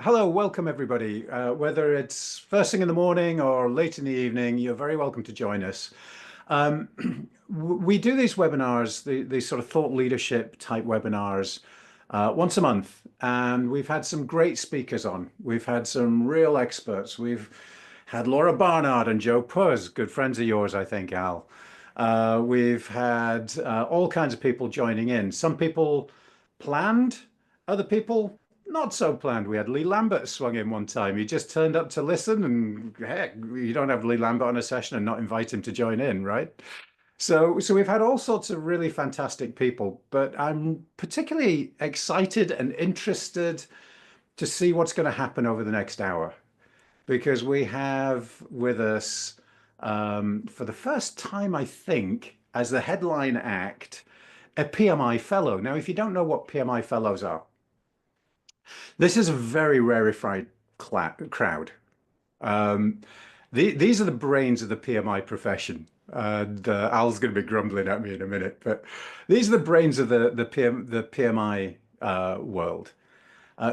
Hello, welcome everybody. Whether it's first thing in the morning or late in the evening, you're very welcome to join us. Um, we do these webinars, these sort of thought leadership type webinars, once a month, and we've had some great speakers on. We've had some real experts. We've had Laura Barnard and Joe Puz, good friends of yours, I think, Al. We've had all kinds of people joining in. Some people planned, other people not so planned. We had Lee Lambert swung in one time. He just turned up to listen, and heck, you don't have Lee Lambert on a session and not invite him to join in, right? So we've had all sorts of really fantastic people, but I'm particularly excited and interested to see what's going to happen over the next hour because we have with us, for the first time, I think, as the headline act, a PMI fellow. Now, if you don't know what PMI fellows are, this is a very rarefied crowd. Um, these are the brains of the PMI profession. And Al's going to be grumbling at me in a minute, but these are the brains of the PMI world.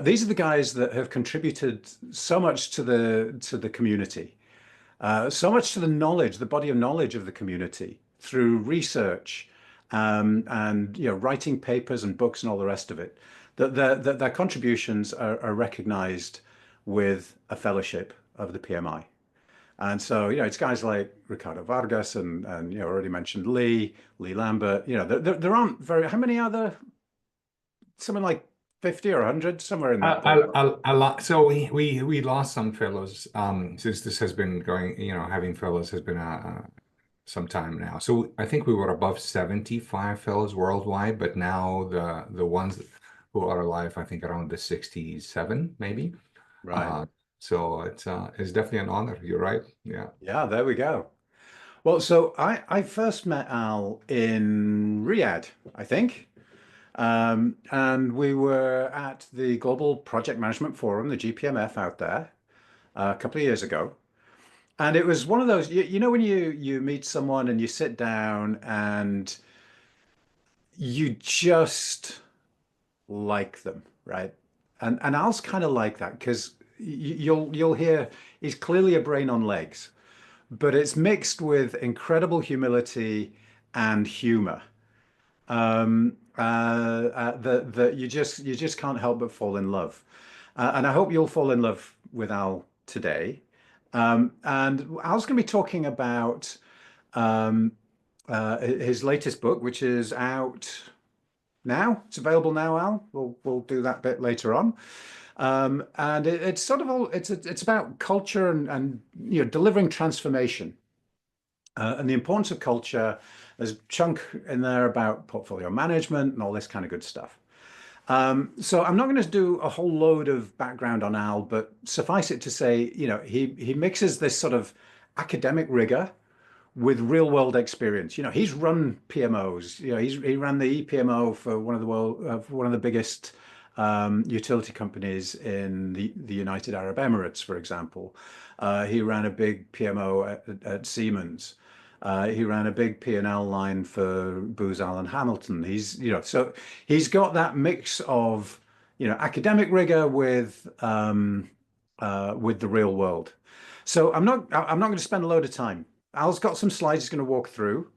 These are the guys that have contributed so much to the community, so much to the knowledge, the body of knowledge of the community through research, and writing papers and books and all the rest of it. That their contributions are recognized with a fellowship of the PMI. And so, it's guys like Ricardo Vargas and already mentioned Lee Lambert. There aren't how many are there? Something like 50 or 100, somewhere in that ballpark. A lot. So we lost some fellows since this has been going. Having fellows has been some time now. So I think we were above 75 fellows worldwide, but now the ones who are alive, I think around the 67 maybe. Right. So it's definitely an honor. You're right. Yeah. Yeah, there we go. Well, so I first met Al in Riyadh, I think. And we were at the Global Project Management Forum, the GPMF out there, a couple of years ago. And it was one of those, when you meet someone and you sit down and you just like them, right? And Al's kind of like that because you'll hear he's clearly a brain on legs, but it's mixed with incredible humility and humor. That you just can't help but fall in love. And I hope you'll fall in love with Al today. And Al's going to be talking about um, his latest book, which is out now. It's available now, Al. We'll do that bit later on. And it's sort of all it's about culture and delivering transformation, and the importance of culture. There's a chunk in there about portfolio management and all this kind of good stuff. So I'm not going to do a whole load of background on Al, but suffice it to say, he mixes this sort of academic rigor with real world experience. He's run PMOs. He ran the EPMO for one of the biggest utility companies in the United Arab Emirates, for example. He ran a big PMO at Siemens. He ran a big P&L line for Booz Allen Hamilton. So he's got that mix of, academic rigor with the real world. So I'm not going to spend a load of time. Al's got some slides he's going to walk through.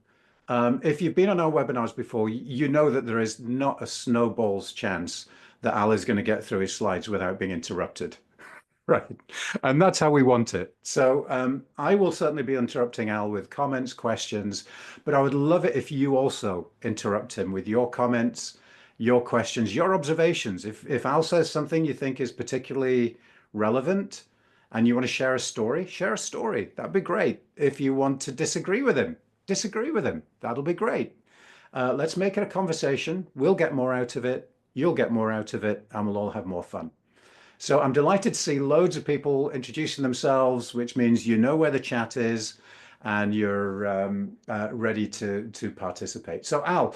If you've been on our webinars before, you know that there is not a snowball's chance that Al is going to get through his slides without being interrupted. Right. And that's how we want it. So I will certainly be interrupting Al with comments, questions, but I would love it if you also interrupt him with your comments, your questions, your observations. If Al says something you think is particularly relevant and you want to share a story, share a story. That'd be great. If you want to disagree with him, disagree with him. That'll be great. Let's make it a conversation. We'll get more out of it. You'll get more out of it, and we'll all have more fun. So I'm delighted to see loads of people introducing themselves, which means you know where the chat is and you're ready to participate. So Al,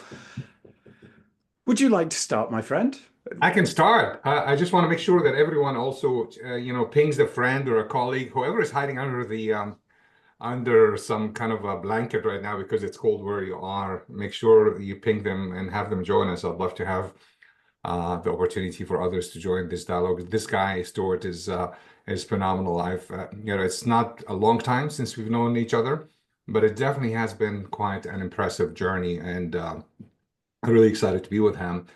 would you like to start, my friend? I can start. I just want to make sure that everyone also, pings a friend or a colleague, whoever is hiding under under some kind of a blanket right now because it's cold where you are. Make sure you ping them and have them join us. I'd love to have the opportunity for others to join this dialogue. This guy, Stuart, is phenomenal. It's not a long time since we've known each other, but it definitely has been quite an impressive journey, and I'm really excited to be with him.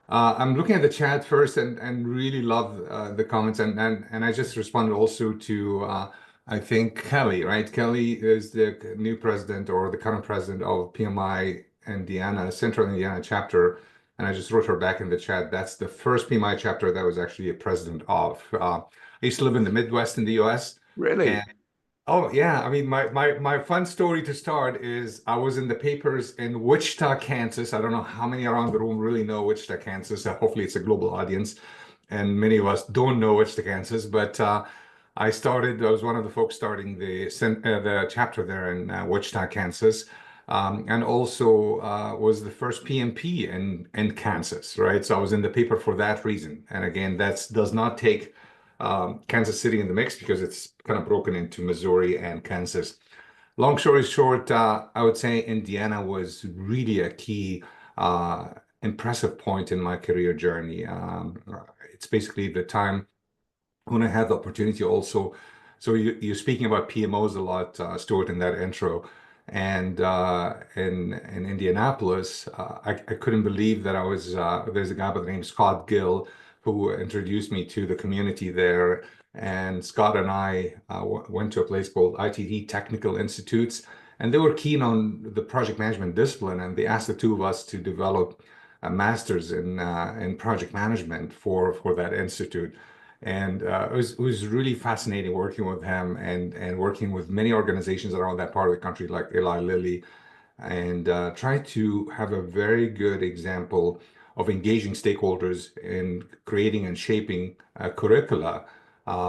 I'm looking at the chat first and really love the comments, and I just responded also to I think Kelly, right? Kelly is the new president or the current president of PMI Indiana, Central Indiana chapter, and I just wrote her back in the chat. That's the first PMI chapter that I was actually a president of. I used to live in the Midwest in the US. Really? Oh yeah, I mean my fun story to start is I was in the papers in Wichita, Kansas. I don't know how many around the room really know Wichita, Kansas. Hopefully it's a global audience, and many of us don't know Wichita, Kansas. But I was one of the folks starting the chapter there in Wichita, Kansas, and also was the first PMP in Kansas, right? So I was in the paper for that reason. And again, that does not take Kansas City in the mix because it's kind of broken into Missouri and Kansas. Long story short, I would say Indiana was really a key, impressive point in my career journey. It's basically the time when I had the opportunity also. So you're speaking about PMOs a lot, Stuart, in that intro. And in Indianapolis, I couldn't believe that there's a guy by the name Scott Gill who introduced me to the community there. And Scott and I went to a place called ITT Technical Institutes, and they were keen on the project management discipline, and they asked the two of us to develop a master's in project management for that institute. And it was really fascinating working with him and working with many organizations around that part of the country, like Eli Lilly, and try to have a very good example of engaging stakeholders in creating and shaping curricula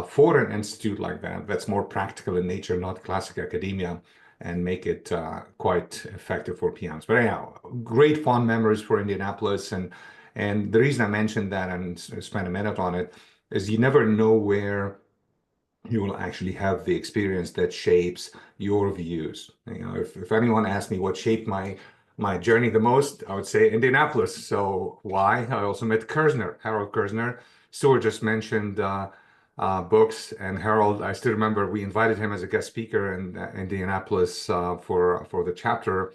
for an institute like that that's more practical in nature, not classic academia, and make it quite effective for PMs. But anyhow, great fond memories for Indianapolis, and the reason I mentioned that and spent a minute on it is you never know where you will actually have the experience that shapes your views. If anyone asked me what shaped my journey the most, I would say Indianapolis. So why? I also met Harold Kersner. Stuart just mentioned books, and Harold, I still remember we invited him as a guest speaker in Indianapolis for the chapter,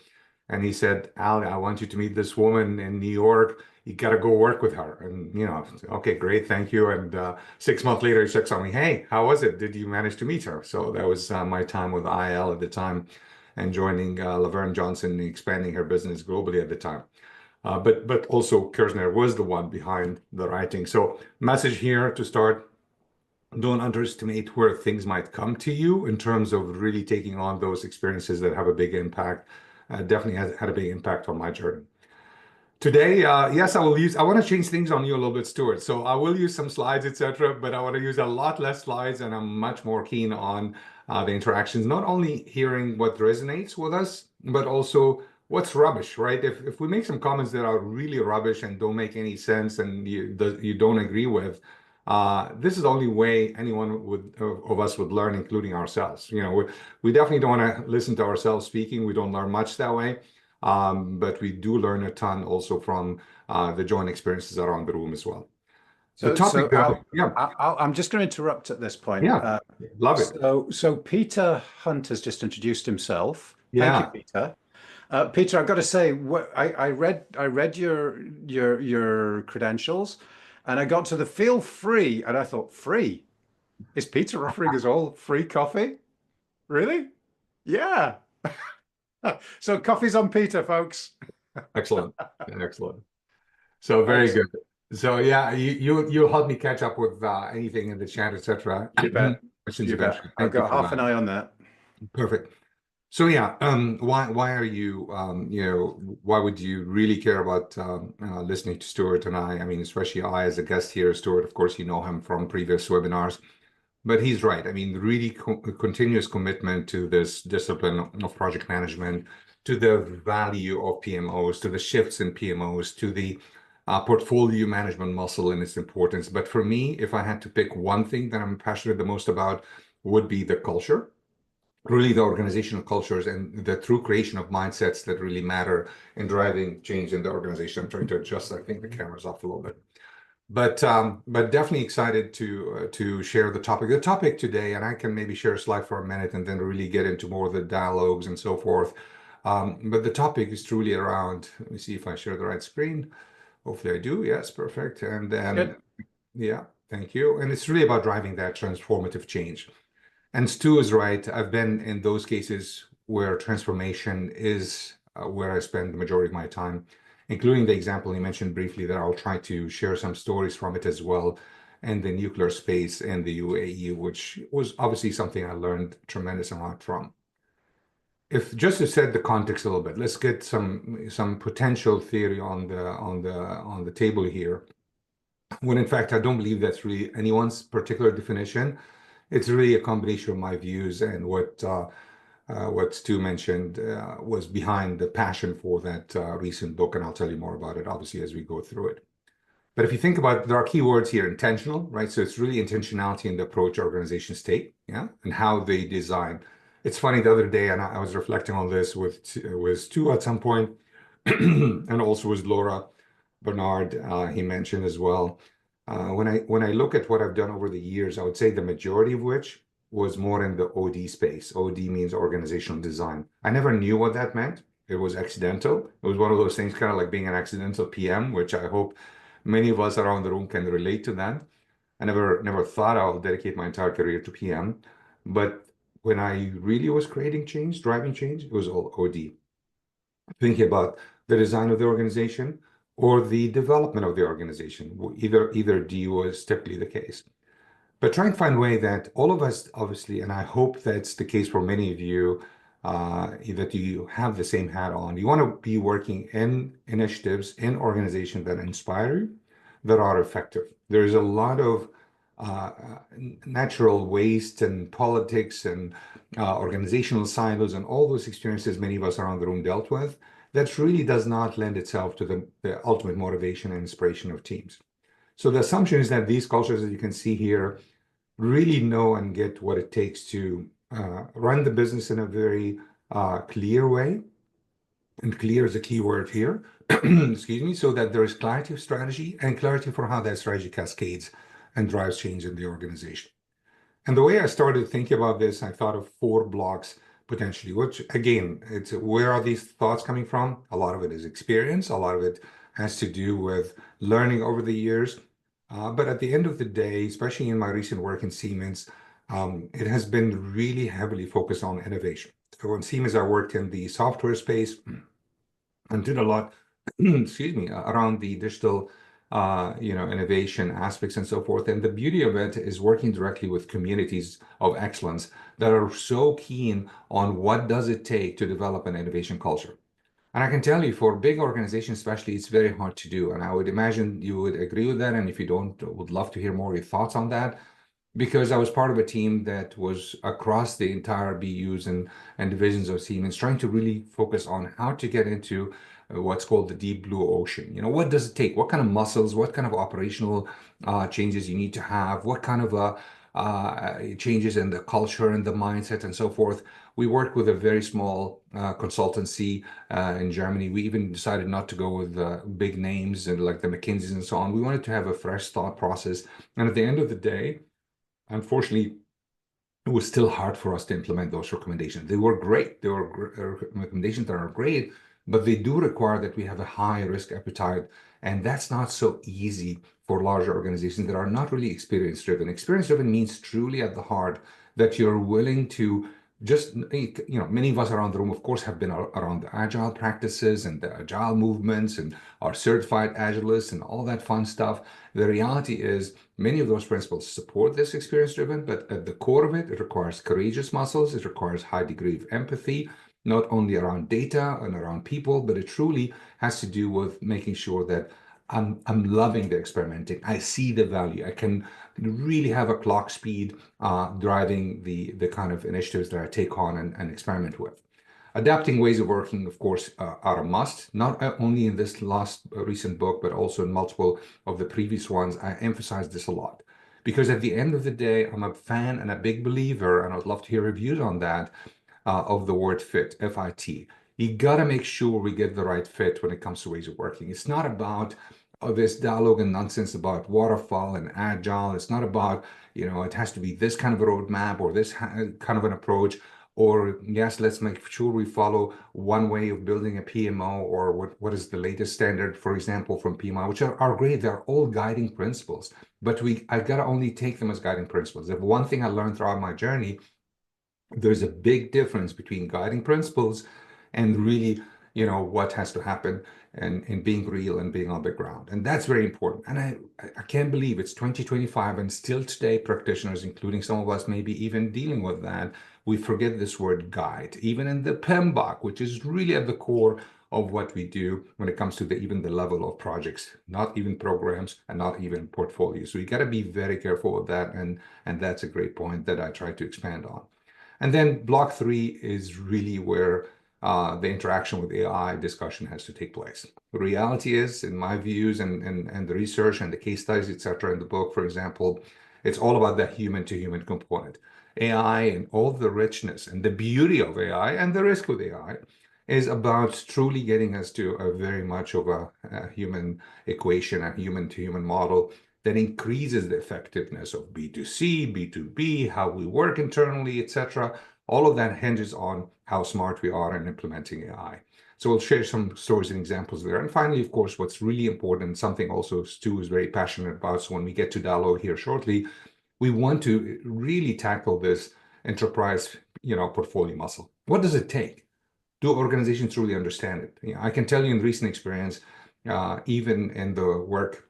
and he said, "Al, I want you to meet this woman in New York. You got to go work with her." And okay, great, thank you. And 6 months later, he checks on me. Hey, how was it? Did you manage to meet her? So that was my time with IL at the time, and joining Laverne Johnson, expanding her business globally at the time. But also Kersner was the one behind the writing. So message here to start: don't underestimate where things might come to you in terms of really taking on those experiences that have a big impact. Definitely has had a big impact on my journey. Today, yes, I want to change things on you a little bit, Stuart. So I will use some slides, etc., but I want to use a lot less slides, and I'm much more keen on the interactions, not only hearing what resonates with us, but also what's rubbish, right? If we make some comments that are really rubbish and don't make any sense and you don't agree with, this is the only way anyone of us would learn, including ourselves. We definitely don't want to listen to ourselves speaking. We don't learn much that way. But we do learn a ton also from the joint experiences around the room as well. The topic, yeah, I'm just going to interrupt at this point. yeah, love it. So Peter Hunt has just introduced himself. Thank you, Yeah, Peter. Peter, I've got to say, I read your credentials, and I got to the feel free, and I thought, free? Is Peter offering us all free coffee? Really? Yeah. So coffee's on Peter, folks. excellent, excellent. So very good. Excellent. So yeah, you'll help me catch up with anything in the chat, etc. You bet. Questions You bet. eventually. I've Thank you got for half an that. eye on that. Perfect. So yeah, why are you why would you really care about listening to Stuart and I? I mean, especially I as a guest here, Stuart. Of course, you know him from previous webinars, but he's right. I mean, really continuous commitment to this discipline of project management, to the value of PMOs, to the shifts in PMOs, to the portfolio management muscle and its importance. But for me, if I had to pick one thing that I'm passionate the most about, would be the culture. really the organizational cultures and the true creation of mindsets that really matter in driving change in the organization. I'm trying to adjust. I think the camera's off a little bit. But definitely excited to share the topic. The topic today, and I can maybe share a slide for a minute and then really get into more of the dialogues and so forth. But the topic is truly around, let me see if I share the right screen. Hopefully I do. Yes, perfect. And then, Good. yeah, thank you. And it's really about driving that transformative change. And Stu is right. I've been in those cases where transformation is where I spend the majority of my time, including the example you mentioned briefly that I'll try to share some stories from it as well, and the nuclear space in the UAE, which was obviously something I learned a tremendous amount from. If just to set the context a little bit, let's get some potential theory on the table here. When in fact I don't believe that's really anyone's particular definition. It's really a combination of my views and what Stu mentioned was behind the passion for that recent book, and I'll tell you more about it, obviously, as we go through it. But if you think about it, there are key words here: intentional, right? So it's really intentionality in the approach organizations take, yeah, and how they design. It's funny, the other day, and I was reflecting on this with Stu at some point, and also with Laura Bernard, he mentioned as well. When I look at what I've done over the years, I would say the majority of which was more in the OD space. OD means organizational design. I never knew what that meant. It was accidental. It was one of those things, kind of like being an accidental PM, which I hope many of us around the room can relate to that. I never thought I'll dedicate my entire career to PM. But when I really was creating change, driving change, it was all OD. Thinking about the design of the organization or the development of the organization. Either D was typically the case. But try and find a way that all of us, obviously, and I hope that's the case for many of you, that you have the same hat on. You want to be working in initiatives, in organizations that inspire you, that are effective. There's a lot of natural waste and politics and organizational silos and all those experiences many of us around the room dealt with that really does not lend itself to the ultimate motivation and inspiration of teams. So the assumption is that these cultures, as you can see here, really know and get what it takes to run the business in a very clear way. And clear is a key word here, excuse me, so that there is clarity of strategy and clarity for how that strategy cascades and drives change in the organization. And the way I started thinking about this, I thought of 4 blocks potentially, which again, it's where are these thoughts coming from? A lot of it is experience. A lot of it has to do with learning over the years. But at the end of the day, especially in my recent work in Siemens, it has been really heavily focused on innovation. So in Siemens, I worked in the software space and did a lot, excuse me, around the digital innovation aspects and so forth. And the beauty of it is working directly with communities of excellence that are so keen on what does it take to develop an innovation culture. And I can tell you, for big organizations especially, it's very hard to do. And I would imagine you would agree with that. And if you don't, would love to hear more of your thoughts on that. Because I was part of a team that was across the entire BUs and divisions of Siemens, trying to really focus on how to get into what's called the deep blue ocean. You know, what does it take? What kind of muscles? What kind of operational changes you need to have? What kind of changes in the culture and the mindset and so forth? We worked with a very small consultancy in Germany. We even decided not to go with big names and like the McKinseys and so on. We wanted to have a fresh thought process. And at the end of the day, unfortunately, it was still hard for us to implement those recommendations. They were great. They were recommendations that are great, but they do require that we have a high risk appetite. And that's not so easy for larger organizations that are not really experience driven. Experience driven means truly at the heart that you're willing to just, many of us around the room, of course, have been around the agile practices and the agile movements and are certified agilists and all that fun stuff. The reality is many of those principles support this experience driven, but at the core of it, it requires courageous muscles. It requires high degree of empathy, not only around data and around people, but it truly has to do with making sure that I'm loving the experimenting. I see the value. I can really have a clock speed driving the kind of initiatives that I take on and experiment with. Adapting ways of working, of course, are a must, not only in this last recent book, but also in multiple of the previous ones. I emphasize this a lot because at the end of the day, I'm a fan and a big believer, and I'd love to hear reviews on that of the word fit, F-I-T. You got to make sure we get the right fit when it comes to ways of working. It's not about this dialogue and nonsense about waterfall and agile. It's not about, it has to be this kind of a roadmap or this kind of an approach. Or yes, let's make sure we follow one way of building a PMO, or what is the latest standard, for example, from PMO, which are great. They're all guiding principles, but I gotta only take them as guiding principles. If one thing I learned throughout my journey, there's a big difference between guiding principles and really, what has to happen and being real and being on the ground. And that's very important. And I can't believe it's 2025 and still today practitioners, including some of us, maybe even dealing with that. We forget this word guide, even in the PMBOK, which is really at the core of what we do when it comes to even the level of projects, not even programs and not even portfolios. So you got to be very careful with that. And that's a great point that I try to expand on. And then block 3 is really where the interaction with AI discussion has to take place. The reality is, in my views and the research and the case studies, et cetera, in the book, for example, it's all about that human-to-human component. AI and all the richness and the beauty of AI and the risk with AI is about truly getting us to a very much of a human equation, a human-to-human model that increases the effectiveness of B2C, B2B, how we work internally, etc. All of that hinges on how smart we are in implementing AI. So we'll share some stories and examples there. And finally, of course, what's really important, something also Stu is very passionate about, so when we get to dialogue here shortly, we want to really tackle this enterprise, portfolio muscle. What does it take? Do organizations truly understand it? I can tell you in recent experience, even in the work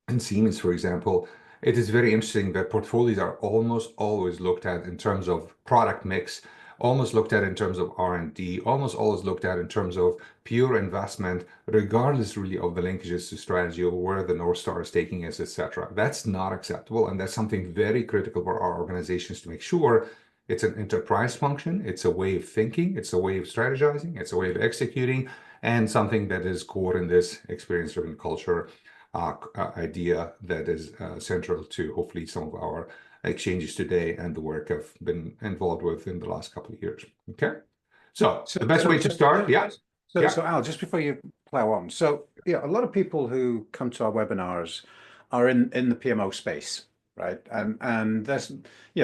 in Siemens, for example, it is very interesting that portfolios are almost always looked at in terms of product mix, almost looked at in terms of R&D, almost always looked at in terms of pure investment, regardless really of the linkages to strategy or where the North Star is taking us, etc. That's not acceptable, and that's something very critical for our organizations to make sure it's an enterprise function, it's a way of thinking, it's a way of strategizing, it's a way of executing, and something that is core in this experience-driven culture idea that is central to hopefully some of our exchanges today and the work I've been involved with in the last couple of years. Okay, so the best way to start, yeah. So Al, just before you plow on, so a lot of people who come to our webinars are in the PMO space, right? And there's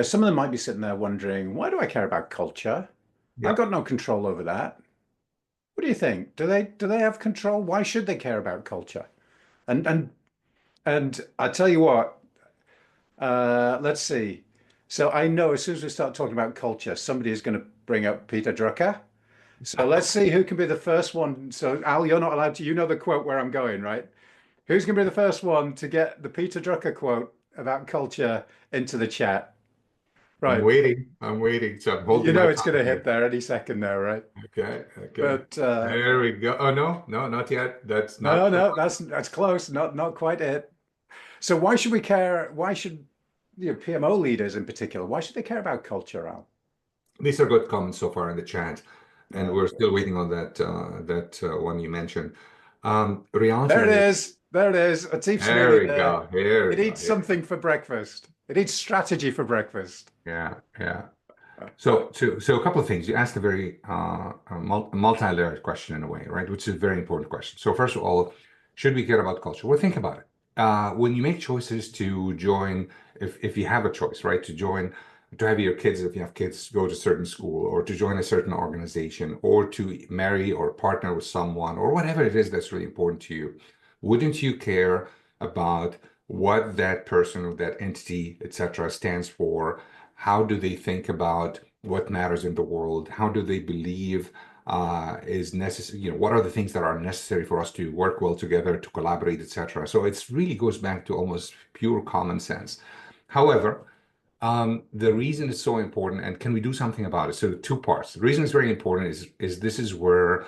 some of them might be sitting there wondering, why do I care about culture? Yeah. I've got no control over that. What do you think? Do they have control? Why should they care about culture? And I tell you what, let's see. So I know as soon as we start talking about culture, somebody is going to bring up Peter Drucker. So let's see who can be the first one. So Al, you're not allowed to, you know the quote where I'm going, right? Who's going to be the first one to get the Peter Drucker quote about culture into the chat? I'm Right. waiting. I'm waiting. So I'm You holding know my it's going tongue to hit here. there any second now, right? Okay. Okay. But There we go. Oh no, not yet. That's no, not the no, one. that's close. Not quite it. So why should we care? Why should PMO leaders in particular? Why should they care about culture, Al? These are good comments so far in the chat, and we're Okay. still waiting on that one you mentioned. Reality There it is, is. There it is. Atif's there nearly we there. go. Here we It go. eats Here we go. something for breakfast. It eats strategy for breakfast. Yeah, yeah. So a couple of things. You asked a very multi-layered question in a way, right? Which is a very important question. So first of all, should we care about culture? Well, think about it. When you make choices to join, if you have a choice, right, to join, to have your kids, if you have kids, go to a certain school, or to join a certain organization, or to marry or partner with someone, or whatever it is that's really important to you, wouldn't you care about what that person or that entity, etc., stands for? How do they think about what matters in the world? How do they believe is necessary? What are the things that are necessary for us to work well together, to collaborate, etc. So it really goes back to almost pure common sense. However, the reason it's so important, and can we do something about it? So two parts. The reason it's very important is this is where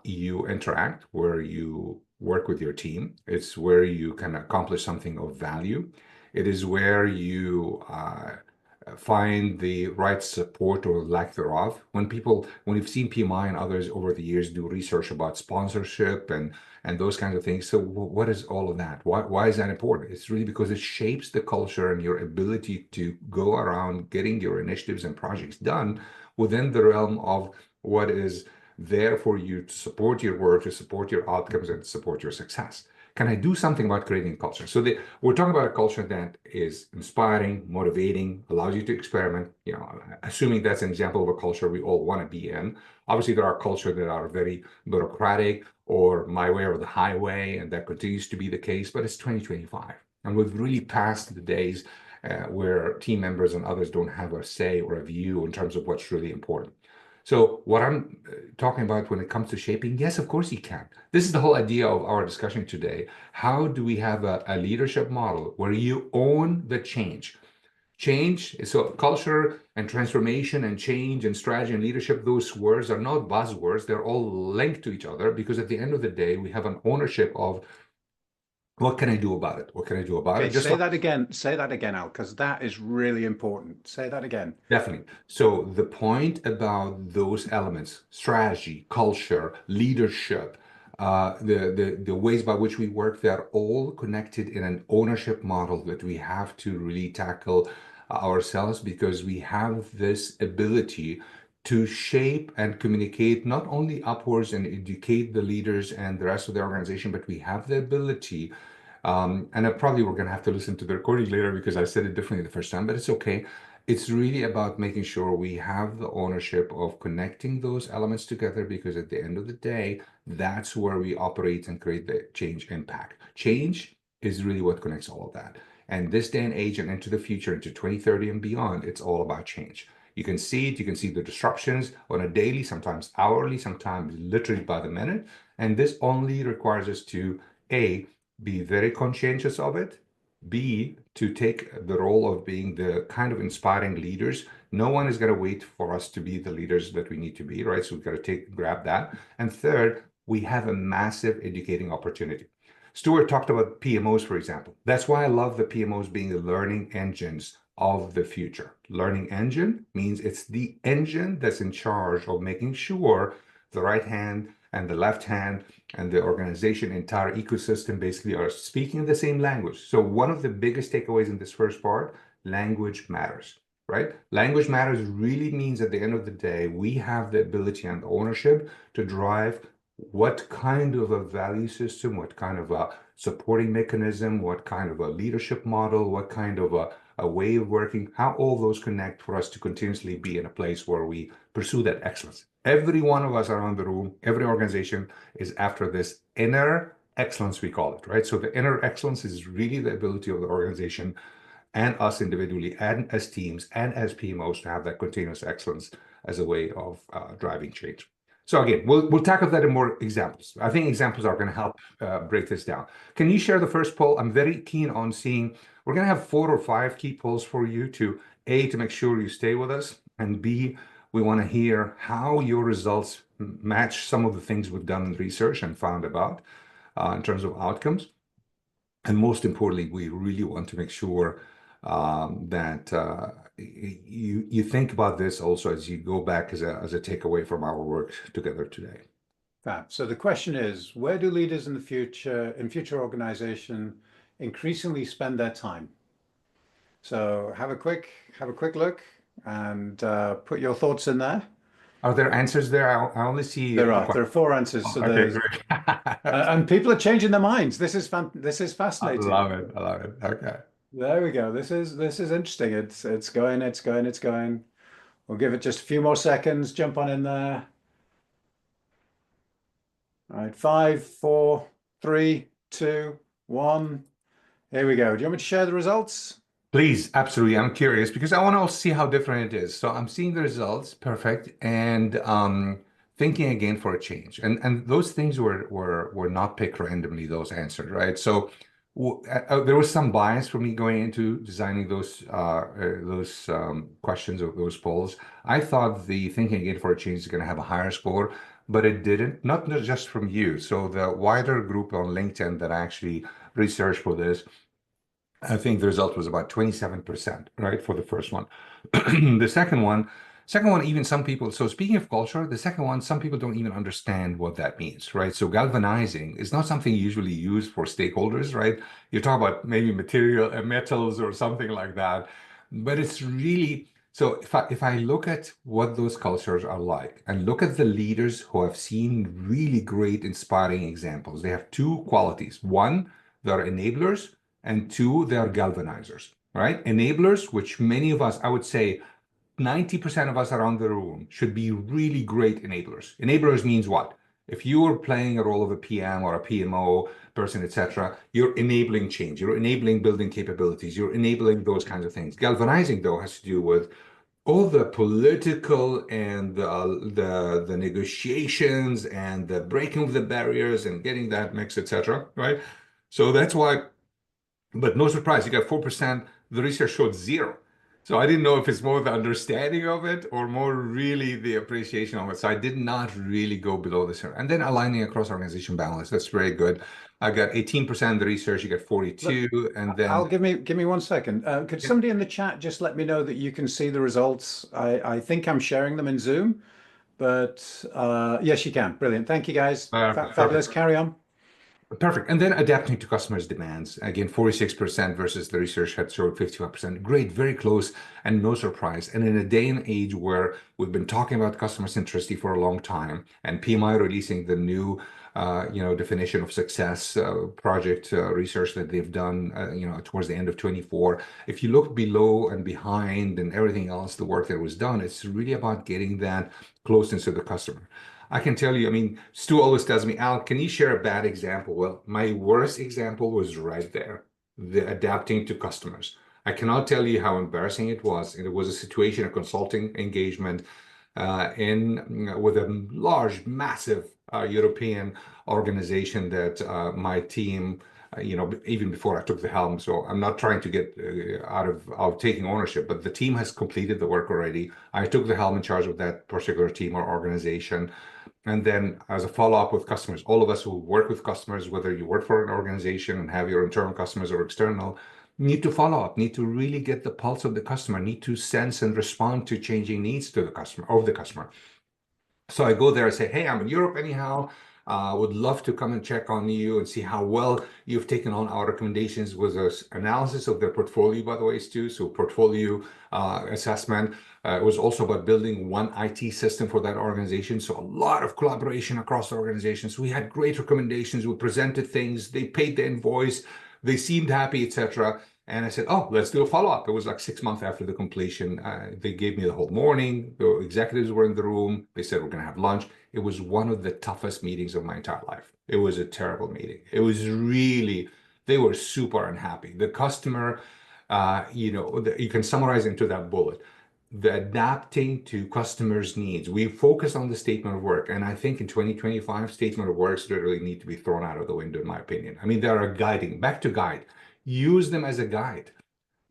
you interact, where you work with your team. It's where you can accomplish something of value. It is where you find the right support or lack thereof. When you've seen PMI and others over the years do research about sponsorship and those kinds of things. So what is all of that? Why is that important? It's really because it shapes the culture and your ability to go around getting your initiatives and projects done within the realm of what is there for you to support your work, to support your outcomes, and to support your success. Can I do something about creating culture? So we're talking about a culture that is inspiring, motivating, allows you to experiment, assuming that's an example of a culture we all want to be in. Obviously, there are cultures that are very bureaucratic or my way or the highway, and that continues to be the case, but it's 2025. And we've really passed the days where team members and others don't have a say or a view in terms of what's really important. So what I'm talking about when it comes to shaping, yes, of course you can. This is the whole idea of our discussion today. How do we have a leadership model where you own the change? Change, so culture and transformation and change and strategy and leadership, those words are not buzzwords. They're all linked to each other because at the end of the day, we have an ownership of what can I do about it? What can I do about it? Okay, say that again. Say that again, Al, because that is really important. Say that again. Definitely. So the point about those elements, strategy, culture, leadership, the ways by which we work, they're all connected in an ownership model that we have to really tackle ourselves because we have this ability to shape and communicate not only upwards and educate the leaders and the rest of the organization, but we have the ability and probably we're going to have to listen to the recording later because I said it differently the first time, but it's okay. It's really about making sure we have the ownership of connecting those elements together because at the end of the day, that's where we operate and create the change impact. Change is really what connects all of that. And this day and age and into the future, into 2030 and beyond, it's all about change. You can see it, you can see the disruptions on a daily, sometimes hourly, sometimes literally by the minute. And this only requires us to, A, be very conscientious of it. B, to take the role of being the kind of inspiring leaders. No one is going to wait for us to be the leaders that we need to be, right? So we've got to grab that. And third, we have a massive educating opportunity. Stuart talked about PMOs, for example. That's why I love the PMOs being the learning engines of the future. Learning engine means it's the engine that's in charge of making sure the right hand and the left hand and the organization entire ecosystem basically are speaking the same language. So one of the biggest takeaways in this first part, language matters, right? Language matters really means at the end of the day, we have the ability and the ownership to drive what kind of a value system, what kind of a supporting mechanism, what kind of a leadership model, what kind of a way of working, how all those connect for us to continuously be in a place where we pursue that excellence. Every one of us around the room, every organization is after this inner excellence, we call it, right? So the inner excellence is really the ability of the organization and us individually and as teams and as PMOs to have that continuous excellence as a way of driving change. So again, we'll tackle that in more examples. I think examples are going to help break this down. Can you share the first poll? I'm very keen on seeing, we're going to have 4 or 5 key polls for you to A, to make sure you stay with us, and B, we want to hear how your results match some of the things we've done in research and found about in terms of outcomes. And most importantly, we really want to make sure that you think about this also as you go back as a takeaway from our work together today. Fab. So the question is, where do leaders in future organization increasingly spend their time? So have a quick look and put your thoughts in there. Are there answers there? I only see there are 4 answers. So okay, great. And people are changing their minds. This is fascinating. I love it. I love it. Okay. There we go. This is interesting. It's going. We'll give it just a few more seconds. Jump on in there. All right, 5, 4, 3, 2, 1. Here we go. Do you want me to share the results? Please, absolutely. I'm curious because I want to also see how different it is. So I'm seeing the results, perfect, and thinking again for a change. And those things were not picked randomly, those answers, right? So there was some bias for me going into designing those questions or those polls. I thought the thinking again for a change is going to have a higher score, but it didn't, not just from you. So the wider group on LinkedIn that I actually researched for this, I think the result was about 27%, right, for the first one. The second one, even some people, so speaking of culture, the second one, some people don't even understand what that means, right? So galvanizing is not something usually used for stakeholders, right? You talk about maybe material, metals or something like that, but it's really, so if I look at what those cultures are like and look at the leaders who have seen really great, inspiring examples, they have two qualities. One, they're enablers, and two, they are galvanizers, right? Enablers, which many of us, I would say 90% of us around the room should be really great enablers. Enablers means what? If you are playing a role of a PM or a PMO person, etc., you're enabling change, you're enabling building capabilities, you're enabling those kinds of things. Galvanizing, though, has to do with all the political and the negotiations and the breaking of the barriers and getting that mix, etc., right? So that's why, but no surprise, you got 4%. The research showed zero. So I didn't know if it's more the understanding of it or more really the appreciation of it. So I did not really go below this here. And then aligning across organization balance, that's very good. I got 18% of the research, you got Look, 42, and I'll then give me 1 second. Could yeah, somebody in the chat just let me know that you can see the results? I think I'm sharing them in Zoom, but yes, you can. Brilliant. Thank you, guys. Fabulous. perfect. Carry on. Perfect. And then adapting to customers' demands. Again, 46% versus the research had showed 51%. Great, very close, and no surprise. And in a day and age where we've been talking about customer centricity for a long time, and PMI releasing the new, definition of success project research that they've done, towards the end of 24. If you look below and behind and everything else, the work that was done, it's really about getting that closeness to the customer. I can tell you, I mean, Stu always tells me, Al, can you share a bad example? Well, my worst example was right there, the adapting to customers. I cannot tell you how embarrassing it was. And it was a situation, a consulting engagement in with a large, massive European organization that my team, even before I took the helm. So I'm not trying to get out of taking ownership, but the team has completed the work already. I took the helm in charge of that particular team or organization. And then as a follow-up with customers, all of us who work with customers, whether you work for an organization and have your internal customers or external, need to follow up, need to really get the pulse of the customer, need to sense and respond to changing needs to the customer, of the customer. So I go there and say, hey, I'm in Europe anyhow. Would love to come and check on you and see how well you've taken on our recommendations with an analysis of their portfolio, by the way, too. So portfolio assessment. It was also about building one IT system for that organization. So a lot of collaboration across the organization. So we had great recommendations. We presented things. They paid the invoice. They seemed happy, etc. And I said, oh, let's do a follow-up. It was like 6 months after the completion. They gave me the whole morning. The executives were in the room. They said, we're going to have lunch. It was one of the toughest meetings of my entire life. It was a terrible meeting. It was really, they were super unhappy. The customer, you can summarize into that bullet. The adapting to customers' needs. We focus on the statement of work. And I think in 2025, statement of works literally need to be thrown out of the window, in my opinion. I mean, they are guiding, back to guide. Use them as a guide,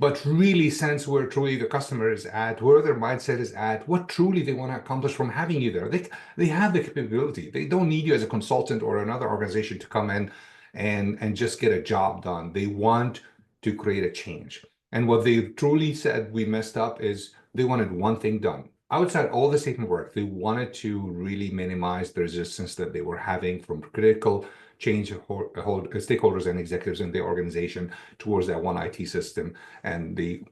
but really sense where truly the customer is at, where their mindset is at, what truly they want to accomplish from having you there. They have the capability. They don't need you as a consultant or another organization to come in and just get a job done. They want to create a change. And what they truly said we messed up is they wanted one thing done. Outside all the statement work, they wanted to really minimize the resistance that they were having from critical change stakeholders and executives in the organization towards that one IT system and the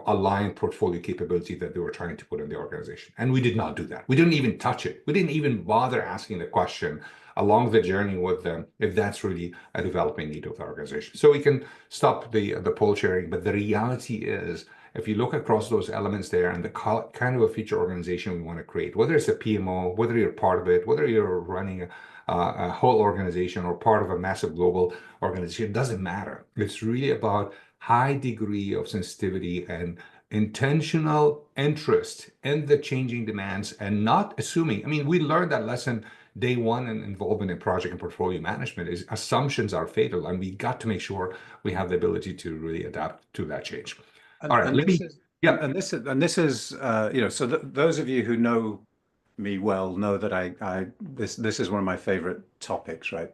aligned portfolio capability that they were trying to put in the organization. And we did not do that. We didn't even touch it. We didn't even bother asking the question along the journey with them if that's really a developing need of the organization. So we can stop the poll sharing, but the reality is, if you look across those elements there and the kind of a future organization we want to create, whether it's a PMO, whether you're part of it, whether you're running a whole organization or part of a massive global organization, it doesn't matter. It's really about high degree of sensitivity and intentional interest in the changing demands and not assuming. I mean, we learned that lesson day one in involvement in project and portfolio management is assumptions are fatal, and we got to make sure we have the ability to really adapt to that change. All And right, and let this me, is yeah, and this is so those of you who know me well know that I this is one of my favorite topics, right?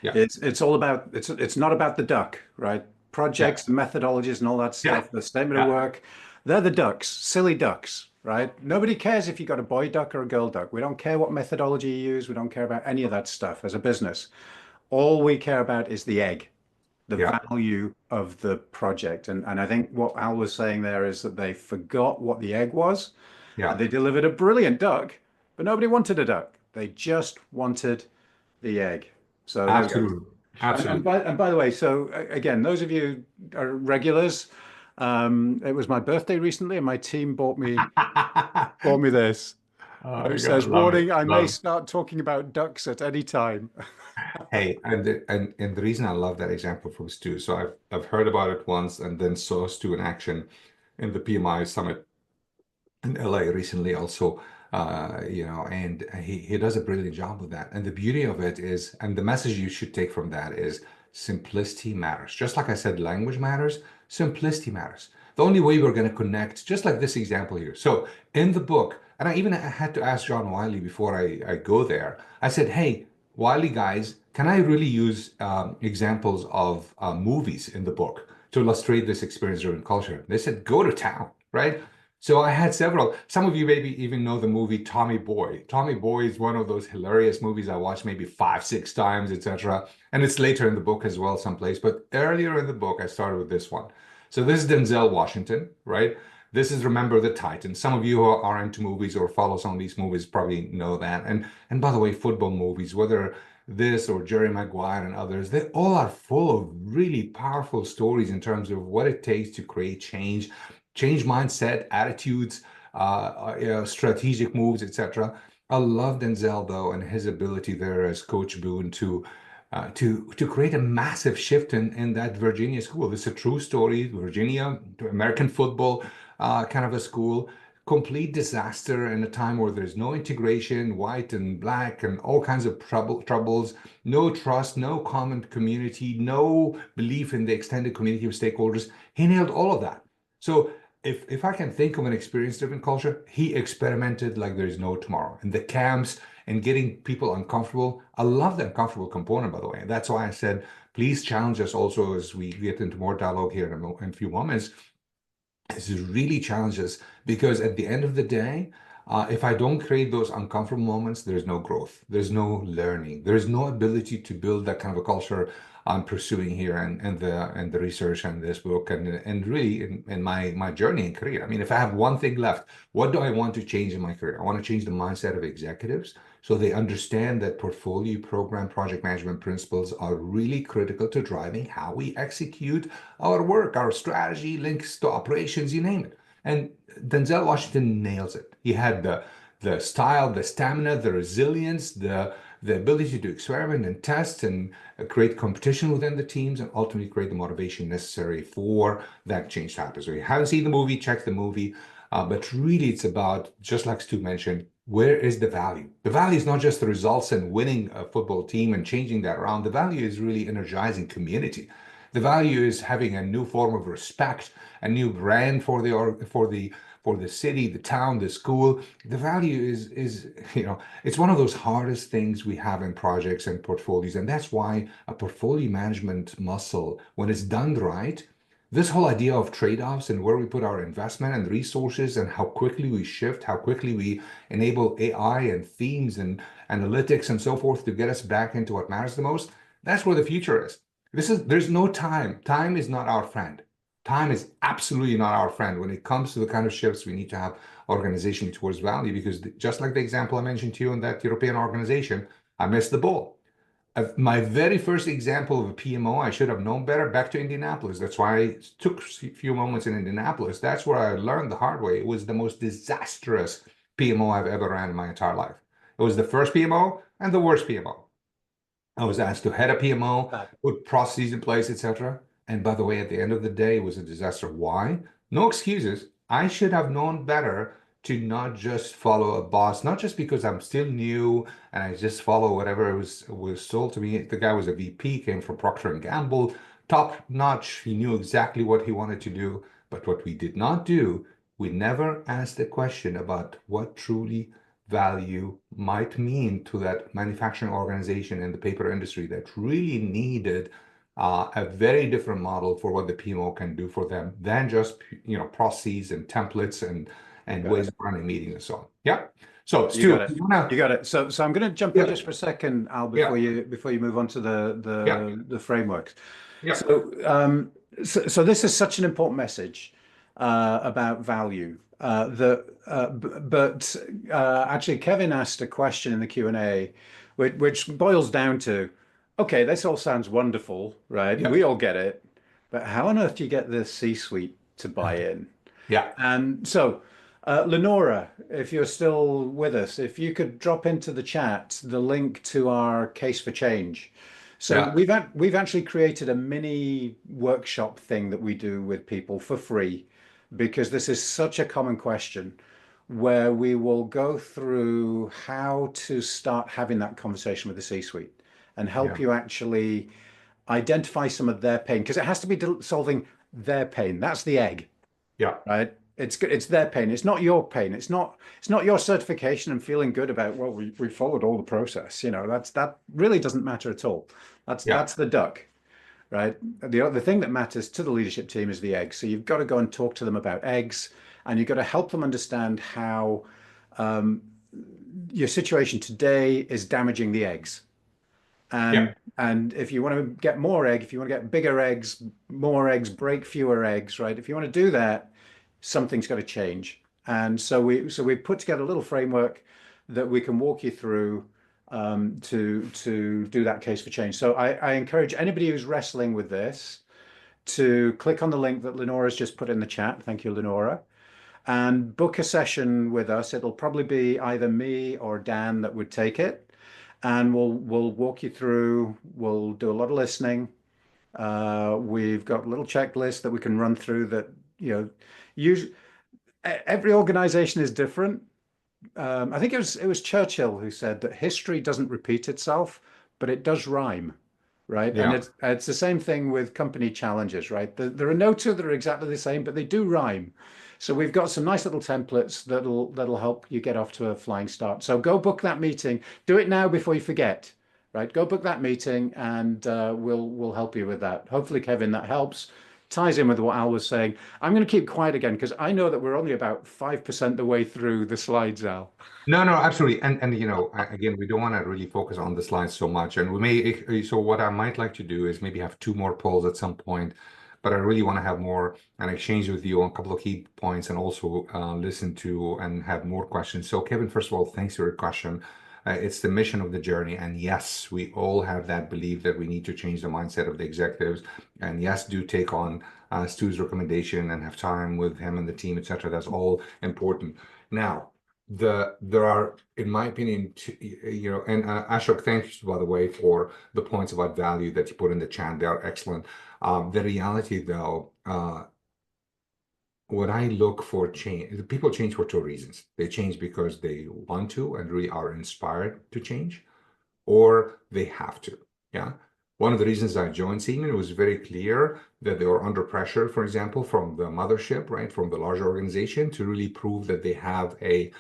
yeah, It's all about it's not about the duck, right? Yeah. projects, the methodologies, and all that Yeah. stuff, the statement of Yeah. work, they're the ducks, silly ducks, right? Nobody cares if you got a boy duck or a girl duck. We don't care what methodology you use. We don't care about any of that stuff as a business. All we care about is the egg, the Yeah. value of the project. And I think what Al was saying there is that they forgot what the egg was and Yeah. they delivered a brilliant duck, but nobody wanted a duck. They just wanted the egg. So there we go. Absolutely. Absolutely. And by the way, so again, those of you are regulars, it was my birthday recently, and my team bought me this. Oh It my God, says, love it. "Warning: I may Love it. start talking about ducks at any time." Hey, and the reason I love that example from Stu, so I've heard about it once and then saw Stu in action in the PMI summit in LA recently also, and he does a brilliant job with that. And the beauty of it is, and the message you should take from that is simplicity matters. Just like I said, language matters, simplicity matters. The only way we're going to connect, just like this example here. So in the book, and I even had to ask John Wiley before I go there, I said, hey, Wiley guys, can I really use examples of movies in the book to illustrate this experience-driven culture? They said, go to town, right? So I had several. Some of you maybe even know the movie Tommy Boy. Tommy Boy is one of those hilarious movies I watched maybe 5, 6 times, etc. And it's later in the book as well, someplace. But earlier in the book, I started with this one. So this is Denzel Washington, right? This is Remember the Titans. Some of you who are into movies or follow some of these movies probably know that. And by the way, football movies, whether this or Jerry Maguire and others, they all are full of really powerful stories in terms of what it takes to create change mindset, attitudes, strategic moves, etc. I love Denzel though and his ability there as Coach Boone to create a massive shift in that Virginia school. This is a true story. Virginia, American football, kind of a school. Complete disaster in a time where there's no integration, white and black, and all kinds of troubles, no trust, no common community, no belief in the extended community of stakeholders. He nailed all of that. So if I can think of an experience-driven culture, he experimented like there's no tomorrow. In the camps and getting people uncomfortable. I love the uncomfortable component, by the way. That's why I said, please challenge us also as we get into more dialogue here in a few moments. This is really challenges because at the end of the day, if I don't create those uncomfortable moments, there's no growth, there's no learning, there's no ability to build that kind of a culture I'm pursuing here and the research and this book and really in my journey and career. I mean, if I have one thing left, what do I want to change in my career? I want to change the mindset of executives so they understand that portfolio program project management principles are really critical to driving how we execute our work, our strategy, links to operations, you name it. And Denzel Washington nails it. He had the style, the stamina, the resilience, the ability to experiment and test and create competition within the teams and ultimately create the motivation necessary for that change to happen. So if you haven't seen the movie, check the movie. But really, it's about, just like Stu mentioned, where is the value? The value is not just the results and winning a football team and changing that around. The value is really energizing community. The value is having a new form of respect, a new brand for the city, the town, the school. The value is it's one of those hardest things we have in projects and portfolios, and that's why a portfolio management muscle, when it's done right, this whole idea of trade-offs and where we put our investment and resources and how quickly we shift, how quickly we enable AI and themes and analytics and so forth to get us back into what matters the most, that's where the future is. There's no time. Time is not our friend. Time is absolutely not our friend when it comes to the kind of shifts we need to have organization towards value, because just like the example I mentioned to you in that European organization, I missed the ball. My very first example of a PMO, I should have known better, back to Indianapolis. That's why I took a few moments in Indianapolis. That's where I learned the hard way. It was the most disastrous PMO I've ever ran in my entire life. It was the first PMO and the worst PMO. I was asked to head a PMO, put processes in place, etc. And by the way, at the end of the day, it was a disaster. Why? No excuses. I should have known better to not just follow a boss, not just because I'm still new and I just follow whatever was told to me. The guy was a VP, came from Procter and Gamble, top notch. He knew exactly what he wanted to do. But what we did not do, we never asked the question about what truly value might mean to that manufacturing organization in the paper industry that really needed a very different model for what the PMO can do for them than just, processes and templates You and got ways it. of running meetings and so on. Yeah. So You got Stu, it. you wanna, You got it. So I'm going to jump in yeah, just for a second, Al, yeah, before you move on to yeah, the frameworks. yeah, So so this is such an important message about value. But actually, Kevin asked a question in the Q&A, which boils down to, okay, this all sounds wonderful, right? yeah, We all get it, but how on earth do you get the C-suite to buy in? yeah, And so, Lenora, if you're still with us, if you could drop into the chat the link to our case for change. So yeah, we've actually created a mini workshop thing that we do with people for free because this is such a common question where we will go through how to start having that conversation with the C-suite and help yeah, you actually identify some of their pain because it has to be solving their pain. That's the egg, yeah, right? It's their pain. It's not your pain. It's not your certification and feeling good about, well, we followed all the process. That really doesn't matter at all. yeah, That's the duck, right? The thing that matters to the leadership team is the egg. So you've got to go and talk to them about eggs, and you've got to help them understand how um, your situation today is damaging the eggs. yeah, And if you want to get more egg, if you want to get bigger eggs, more eggs, break fewer eggs, right? If you want to do that, something's got to change. And so we put together a little framework that we can walk you through to do that case for change. So I encourage anybody who's wrestling with this to click on the link that Lenora's just put in the chat. Thank you, Lenora. And book a session with us. It'll probably be either me or Dan that would take it, and we'll walk you through. We'll do a lot of listening. We've got a little checklist that we can run through that, use every organization is different. I think it was Churchill who said that history doesn't repeat itself, but it does rhyme, right? And yeah, it's the same thing with company challenges, right? There are no two that are exactly the same, but they do rhyme. So we've got some nice little templates that'll help you get off to a flying start. So go book that meeting. Do it now before you forget, right? Go book that meeting, and we'll help you with that. Hopefully, Kevin, that helps. Ties in with what Al was saying. I'm going to keep quiet again because I know that we're only about 5% the way through the slides, Al. No, no, absolutely. And again, we don't want to really focus on the slides so much. And we may, so what I might like to do is maybe have two more polls at some point, but I really want to have more and exchange with you on a couple of key points and also listen to and have more questions. So Kevin, first of all, thanks for your question. It's the mission of the journey. And yes, we all have that belief that we need to change the mindset of the executives. And yes, do take on Stu's recommendation and have time with him and the team, et cetera. That's all important. Now, there are, in my opinion, and Ashok, thanks by the way for the points about value that you put in the chat. They are excellent. The reality, though, when I look for change, people change for two reasons. They change because they want to and really are inspired to change, or they have to. Yeah. One of the reasons I joined Siemens was very clear that they were under pressure, for example, from the mothership, right, from the larger organization to really prove that they have a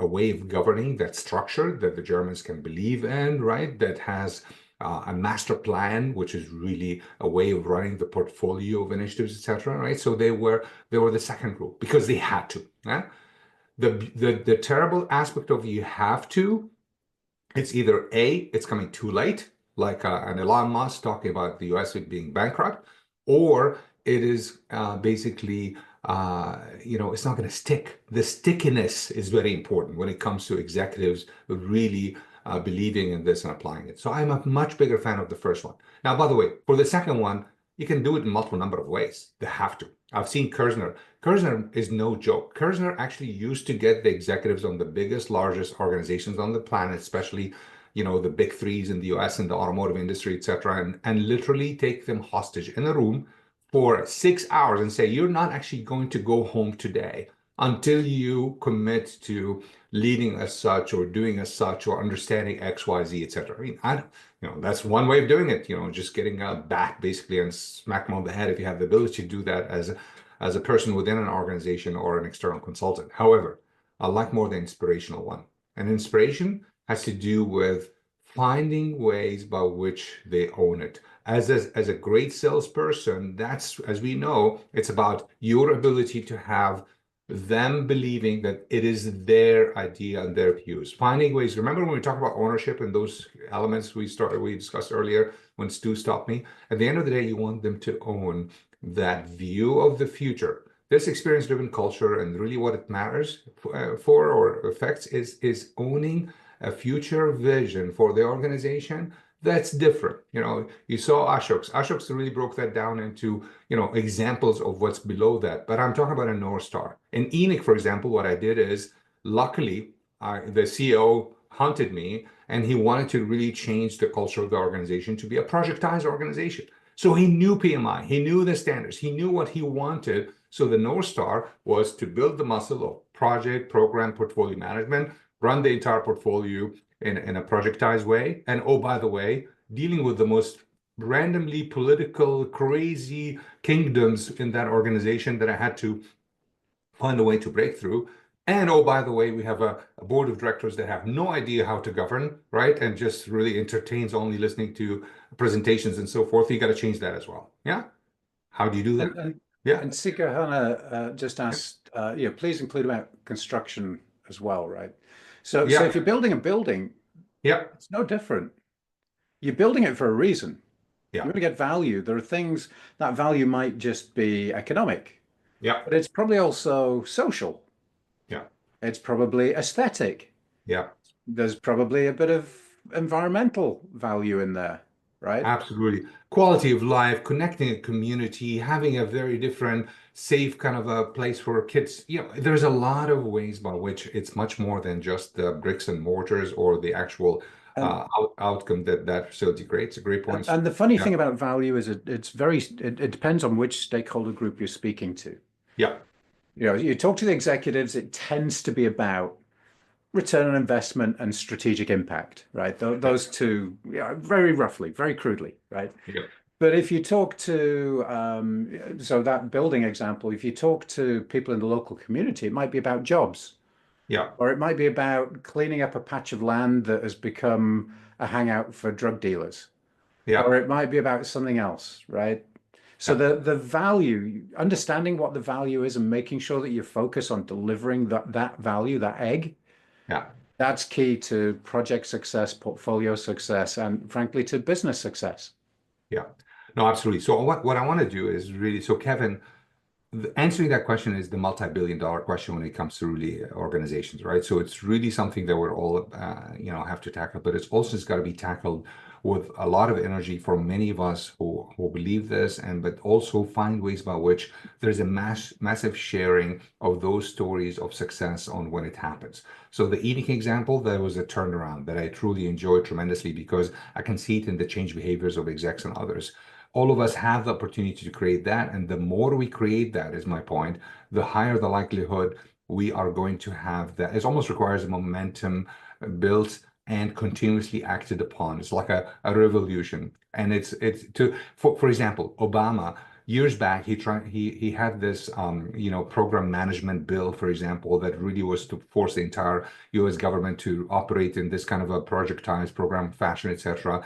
way of governing that's structured, that the Germans can believe in, right, that has a master plan, which is really a way of running the portfolio of initiatives, etc. Right? So they were the second group because they had to. Yeah? The terrible aspect of you have to, it's either A, it's coming too late, like an Elon Musk talking about the US being bankrupt, or it is basically, it's not going to stick. The stickiness is very important when it comes to executives really believing in this and applying it. So I'm a much bigger fan of the first one. Now, by the way, for the second one, you can do it in multiple number of ways. They have to. I've seen Kerzner. Kerzner is no joke. Kerzner actually used to get the executives on the biggest, largest organizations on the planet, especially, the big threes in the US and the automotive industry, etc., and literally take them hostage in a room for 6 hours and say, you're not actually going to go home today until you commit to leading as such or doing as such or understanding X, Y, Z, etc. I mean, that's one way of doing it, just getting a bat basically and smack them on the head if you have the ability to do that as a person within an organization or an external consultant. However, I like more the inspirational one. And inspiration has to do with finding ways by which they own it. As a great salesperson, that's, as we know, it's about your ability to have them believing that it is their idea and their views. Finding ways. Remember when we talked about ownership and those elements we discussed earlier when Stu stopped me? At the end of the day, you want them to own that view of the future. This experience-driven culture, and really what it matters for or affects is owning a future vision for the organization that's different. You saw Ashok's. Ashok's really broke that down into, examples of what's below that. But I'm talking about a North Star. In Enoch, for example, what I did is, luckily, the CEO hunted me, and he wanted to really change the culture of the organization to be a projectized organization. So he knew PMI, he knew the standards, he knew what he wanted. So the North Star was to build the muscle of project, program, portfolio management, run the entire portfolio in a projectized way. And oh, by the way, dealing with the most randomly political, crazy kingdoms in that organization that I had to find a way to break through. And oh, by the way, we have a board of directors that have no idea how to govern, right? And just really entertains only listening to presentations and so forth. You got to change that as well. Yeah. How do you do that? Yeah. And Sikahana just asked, please include about construction as well, right? So Yeah. if you're building a building, Yeah. it's no different. You're building it for a reason. Yeah. You want to get value. There are things that value might just be economic. Yeah. But it's probably also social. Yeah. It's probably aesthetic. Yeah. There's probably a bit of environmental value in there, right? Absolutely. Quality of life, connecting a community, having a very different, safe kind of a place for kids. There's a lot of ways by which it's much more than just the bricks and mortars or the actual And outcome that facility creates. A great point. and the funny Yeah. thing about value is it depends on which stakeholder group you're speaking to. Yeah. You talk to the executives, it tends to be about return on investment and strategic impact, right? Those two, very roughly, very crudely, right? Yeah. But if you talk to, so that building example, if you talk to people in the local community, it might be about jobs, Yeah. or it might be about cleaning up a patch of land that has become a hangout for drug dealers, Yeah. or it might be about something else, right? So Yeah. the value, understanding what the value is and making sure that you focus on delivering that value, that egg, Yeah. that's key to project success, portfolio success, and frankly, to business success. Yeah. No, absolutely. So what I want to do is really, so Kevin, answering that question is the multi-billion-dollar question when it comes to really organizations, right? So it's really something that we're all, have to tackle, but it's also got to be tackled with a lot of energy for many of us who believe this, but also find ways by which there's a massive sharing of those stories of success on when it happens. So the eating example, that was a turnaround that I truly enjoyed tremendously because I can see it in the change behaviors of execs and others. All of us have the opportunity to create that. And the more we create that, is my point, the higher the likelihood we are going to have that. It almost requires a momentum built and continuously acted upon. It's like a revolution. And for example, Obama, years back, he had this program management bill, for example, that really was to force the entire US government to operate in this kind of a projectized program fashion, etc.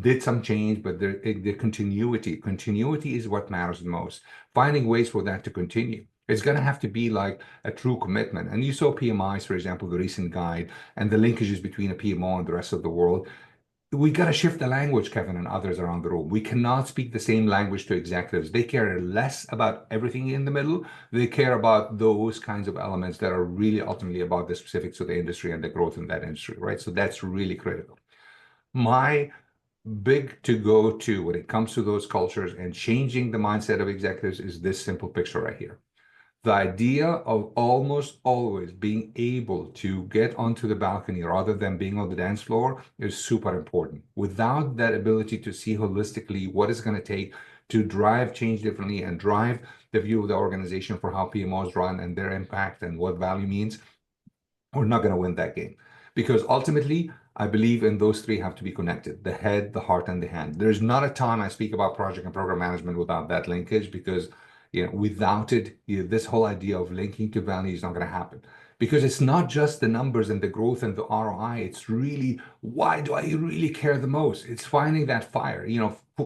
Did some change, but the continuity is what matters the most. Finding ways for that to continue. It's going to have to be like a true commitment. And you saw PMIs, for example, the recent guide, and the linkages between a PMO and the rest of the world. We got to shift the language, Kevin, and others around the room. We cannot speak the same language to executives. They care less about everything in the middle. They care about those kinds of elements that are really ultimately about the specifics of the industry and the growth in that industry, right? So that's really critical. My big to go to when it comes to those cultures and changing the mindset of executives is this simple picture right here. The idea of almost always being able to get onto the balcony rather than being on the dance floor is super important. Without that ability to see holistically what it's going to take to drive change differently and drive the view of the organization for how PMOs run and their impact and what value means, we're not going to win that game. Because ultimately, I believe in those three have to be connected: the head, the heart, and the hand. There's not a time I speak about project and program management without that linkage, because without it, this whole idea of linking to value is not going to happen. because it's not just the numbers and the growth and the ROI. It's really, why do I really care the most? It's finding that fire,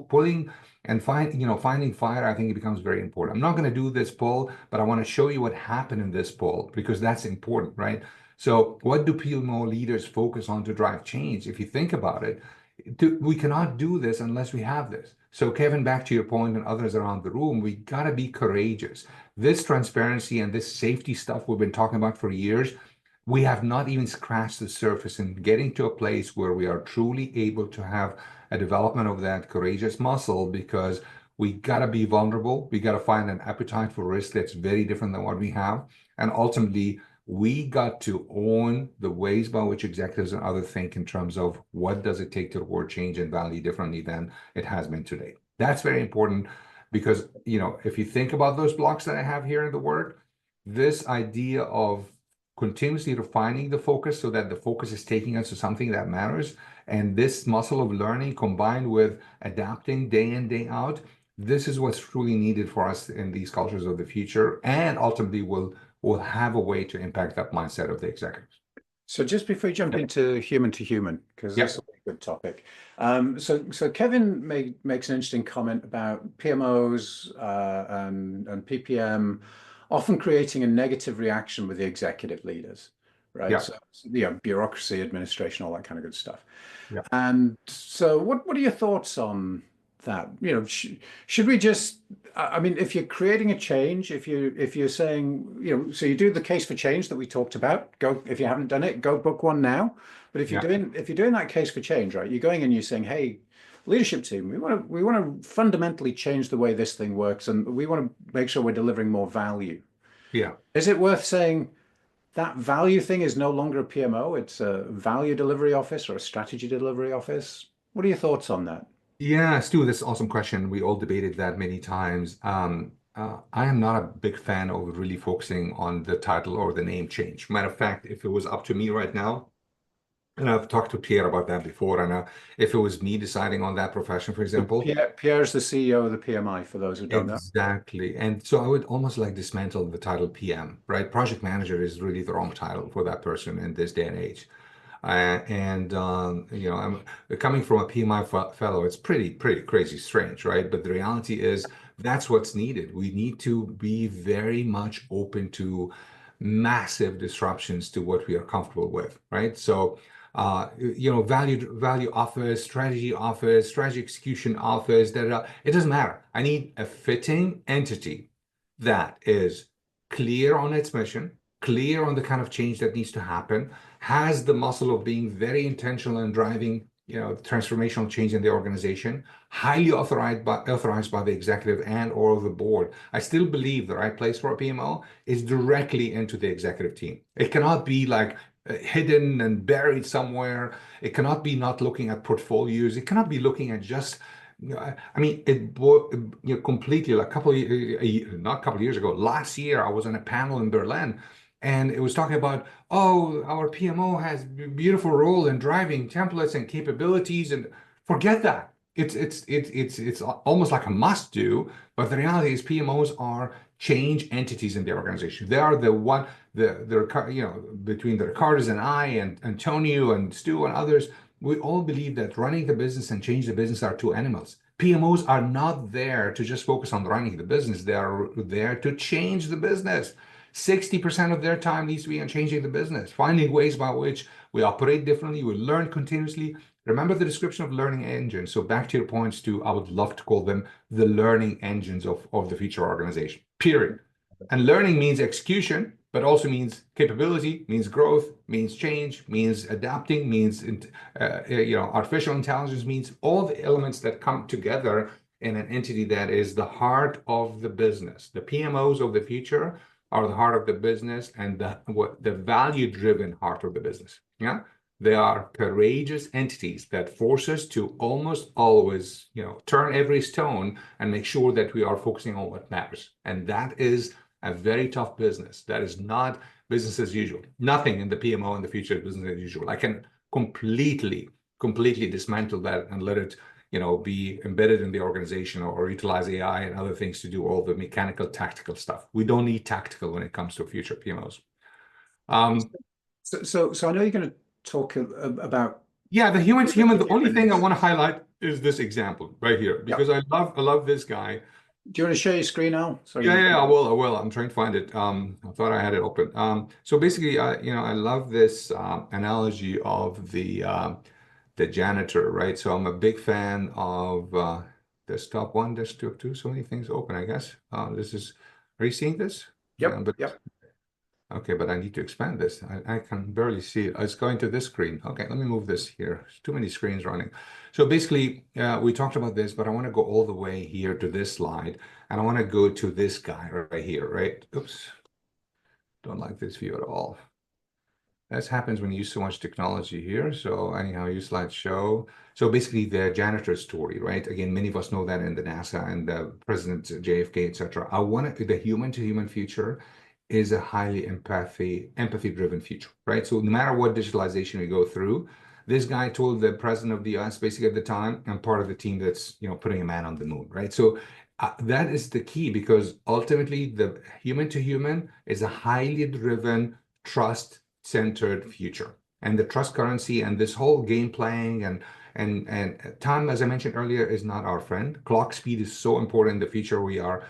pulling and finding fire. I think it becomes very important. I'm not going to do this poll, but I want to show you what happened in this poll because that's important, right? So what do PMO leaders focus on to drive change? If you think about it, we cannot do this unless we have this. So Kevin, back to your point and others around the room, we got to be courageous. This transparency and this safety stuff we've been talking about for years, we have not even scratched the surface in getting to a place where we are truly able to have a development of that courageous muscle, because we got to be vulnerable. We got to find an appetite for risk that's very different than what we have. And ultimately, we got to own the ways by which executives and others think in terms of what does it take to reward change and value differently than it has been today. That's very important because, if you think about those blocks that I have here in the word, this idea of continuously refining the focus so that the focus is taking us to something that matters, and this muscle of learning combined with adapting day in, day out, this is what's truly needed for us in these cultures of the future, and ultimately will have a way to impact that mindset of the executives. So just before we jump into human to human, because Yep. this is a good topic. So Kevin makes an interesting comment about PMOs and PPM often creating a negative reaction with the executive leaders, right? Yeah. So bureaucracy, administration, all that kind of good stuff. Yeah. And so what are your thoughts on that? Should we just, I mean, if you're creating a change, if you're saying, so you do the case for change that we talked about, go, if you haven't done it, go book one now. But if you're doing that case for change, right, you're going and you're saying, hey, leadership team, we want to fundamentally change the way this thing works, and we want to make sure we're delivering more value. Yeah. Is it worth saying that value thing is no longer a PMO, it's a value delivery office or a strategy delivery office? What are your thoughts on that? Yeah, Stu, that's an awesome question. We all debated that many times. I am not a big fan of really focusing on the title or the name change. Matter of fact, if it was up to me right now, and I've talked to Pierre about that before, and if it was me deciding on that profession, for So example, Pierre's the CEO of the PMI, for those who don't know. exactly. And so I would almost like dismantle the title PM, right? Project manager is really the wrong title for that person in this day and age. I'm coming from a PMI fellow. It's pretty crazy strange, right? But the reality is that's what's needed. We need to be very much open to massive disruptions to what we are comfortable with, right? So, value office, strategy execution office, that it doesn't matter. I need a fitting entity that is clear on its mission, clear on the kind of change that needs to happen, has the muscle of being very intentional and driving, transformational change in the organization, highly authorized by the executive and or the board. I still believe the right place for a PMO is directly into the executive team. It cannot be like hidden and buried somewhere. It cannot be not looking at portfolios. It cannot be looking at just I mean, completely like not a couple of years ago, last year, I was on a panel in Berlin, and it was talking about, oh, our PMO has beautiful role in driving templates and capabilities, and forget that. It's almost like a must do, but the reality is PMOs are change entities in the organization. They are the one, between the Ricardos and I and Antonio and Stu and others, we all believe that running the business and change the business are two animals. PMOs are not there to just focus on running the business. They are there to change the business. 60% of their time needs to be on changing the business, finding ways by which we operate differently, we learn continuously. Remember the description of learning engines. So back to your points, Stu, I would love to call them the learning engines of the future organization, period. And learning means execution, but also means capability, means growth, means change, means adapting, means artificial intelligence, means all the elements that come together in an entity that is the heart of the business. The PMOs of the future are the heart of the business and the value-driven heart of the business. Yeah, they are courageous entities that force us to almost always, turn every stone and make sure that we are focusing on what matters. And that is a very tough business. That is not business as usual. Nothing in the PMO in the future is business as usual. I can completely dismantle that and let it, be embedded in the organization or utilize AI and other things to do all the mechanical, tactical stuff. We don't need tactical when it comes to future PMOs. Um, So I know you're going to talk about yeah, the human to human human. to The only thing I humans. want to highlight is this example right here Yeah. because I love this guy. Do you want to share your screen now? So Yeah, you yeah, can. I will. I'm trying to find it. I thought I had it open. So basically, I love this analogy of the janitor, right? So I'm a big fan of desktop one, desktop two. So many things open, I guess. This is. Are you seeing this? Yeah, Yep. but Yep. okay, but I need to expand this. I can barely see it. It's going to this screen. Okay, let me move this here. There's too many screens running. So basically, we talked about this, but I want to go all the way here to this slide, and I want to go to this guy right here, right? Oops, don't like this view at all. This happens when you use so much technology here. So anyhow, use slideshow. So basically the janitor story, right? Again, many of us know that in the NASA and the President JFK, etc. I want the human to human future is a highly empathy driven future, right? So no matter what digitalization we go through, this guy told the president of the US basically at the time, I'm part of the team that's, putting a man on the moon, right? So that is the key because ultimately the human to human is a highly driven trust centered future. And the trust currency and this whole game playing and time, as I mentioned earlier, is not our friend. Clock speed is so important in the future we are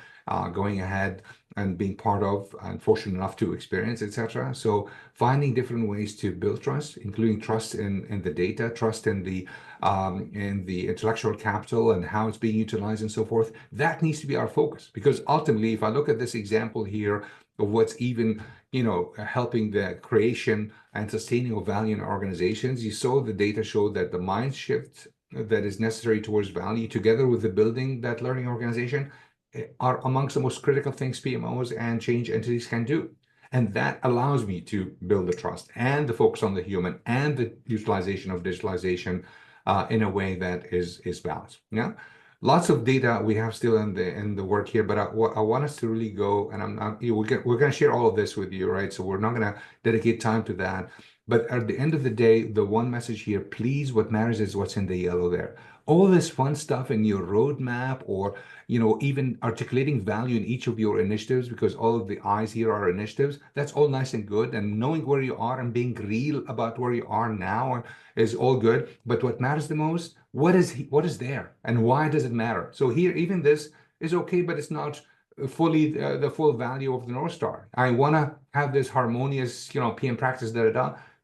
going ahead and being part of and fortunate enough to experience, etc. So finding different ways to build trust, including trust in the data, trust in the intellectual capital and how it's being utilized and so forth. That needs to be our focus because ultimately, if I look at this example here of what's even helping the creation and sustaining of value in organizations. You saw the data show that the mind shift that is necessary towards value, together with the building that learning organization, are amongst the most critical things PMOs and change entities can do. And that allows me to build the trust and the focus on the human and the utilization of digitalization in a way that is balanced. Yeah. Lots of data we have still in the work here, but I want us to really go, and we're going to share all of this with you, right? So we're not going to dedicate time to that. But at the end of the day, the one message here, please, what matters is what's in the yellow there. All this fun stuff in your roadmap or even articulating value in each of your initiatives, because all of the I's here are initiatives, that's all nice and good. And knowing where you are and being real about where you are now is all good. But what matters the most, what is there and why does it matter? So here, even this is okay, but it's not fully the full value of the North Star. I want to have this harmonious, PM practice,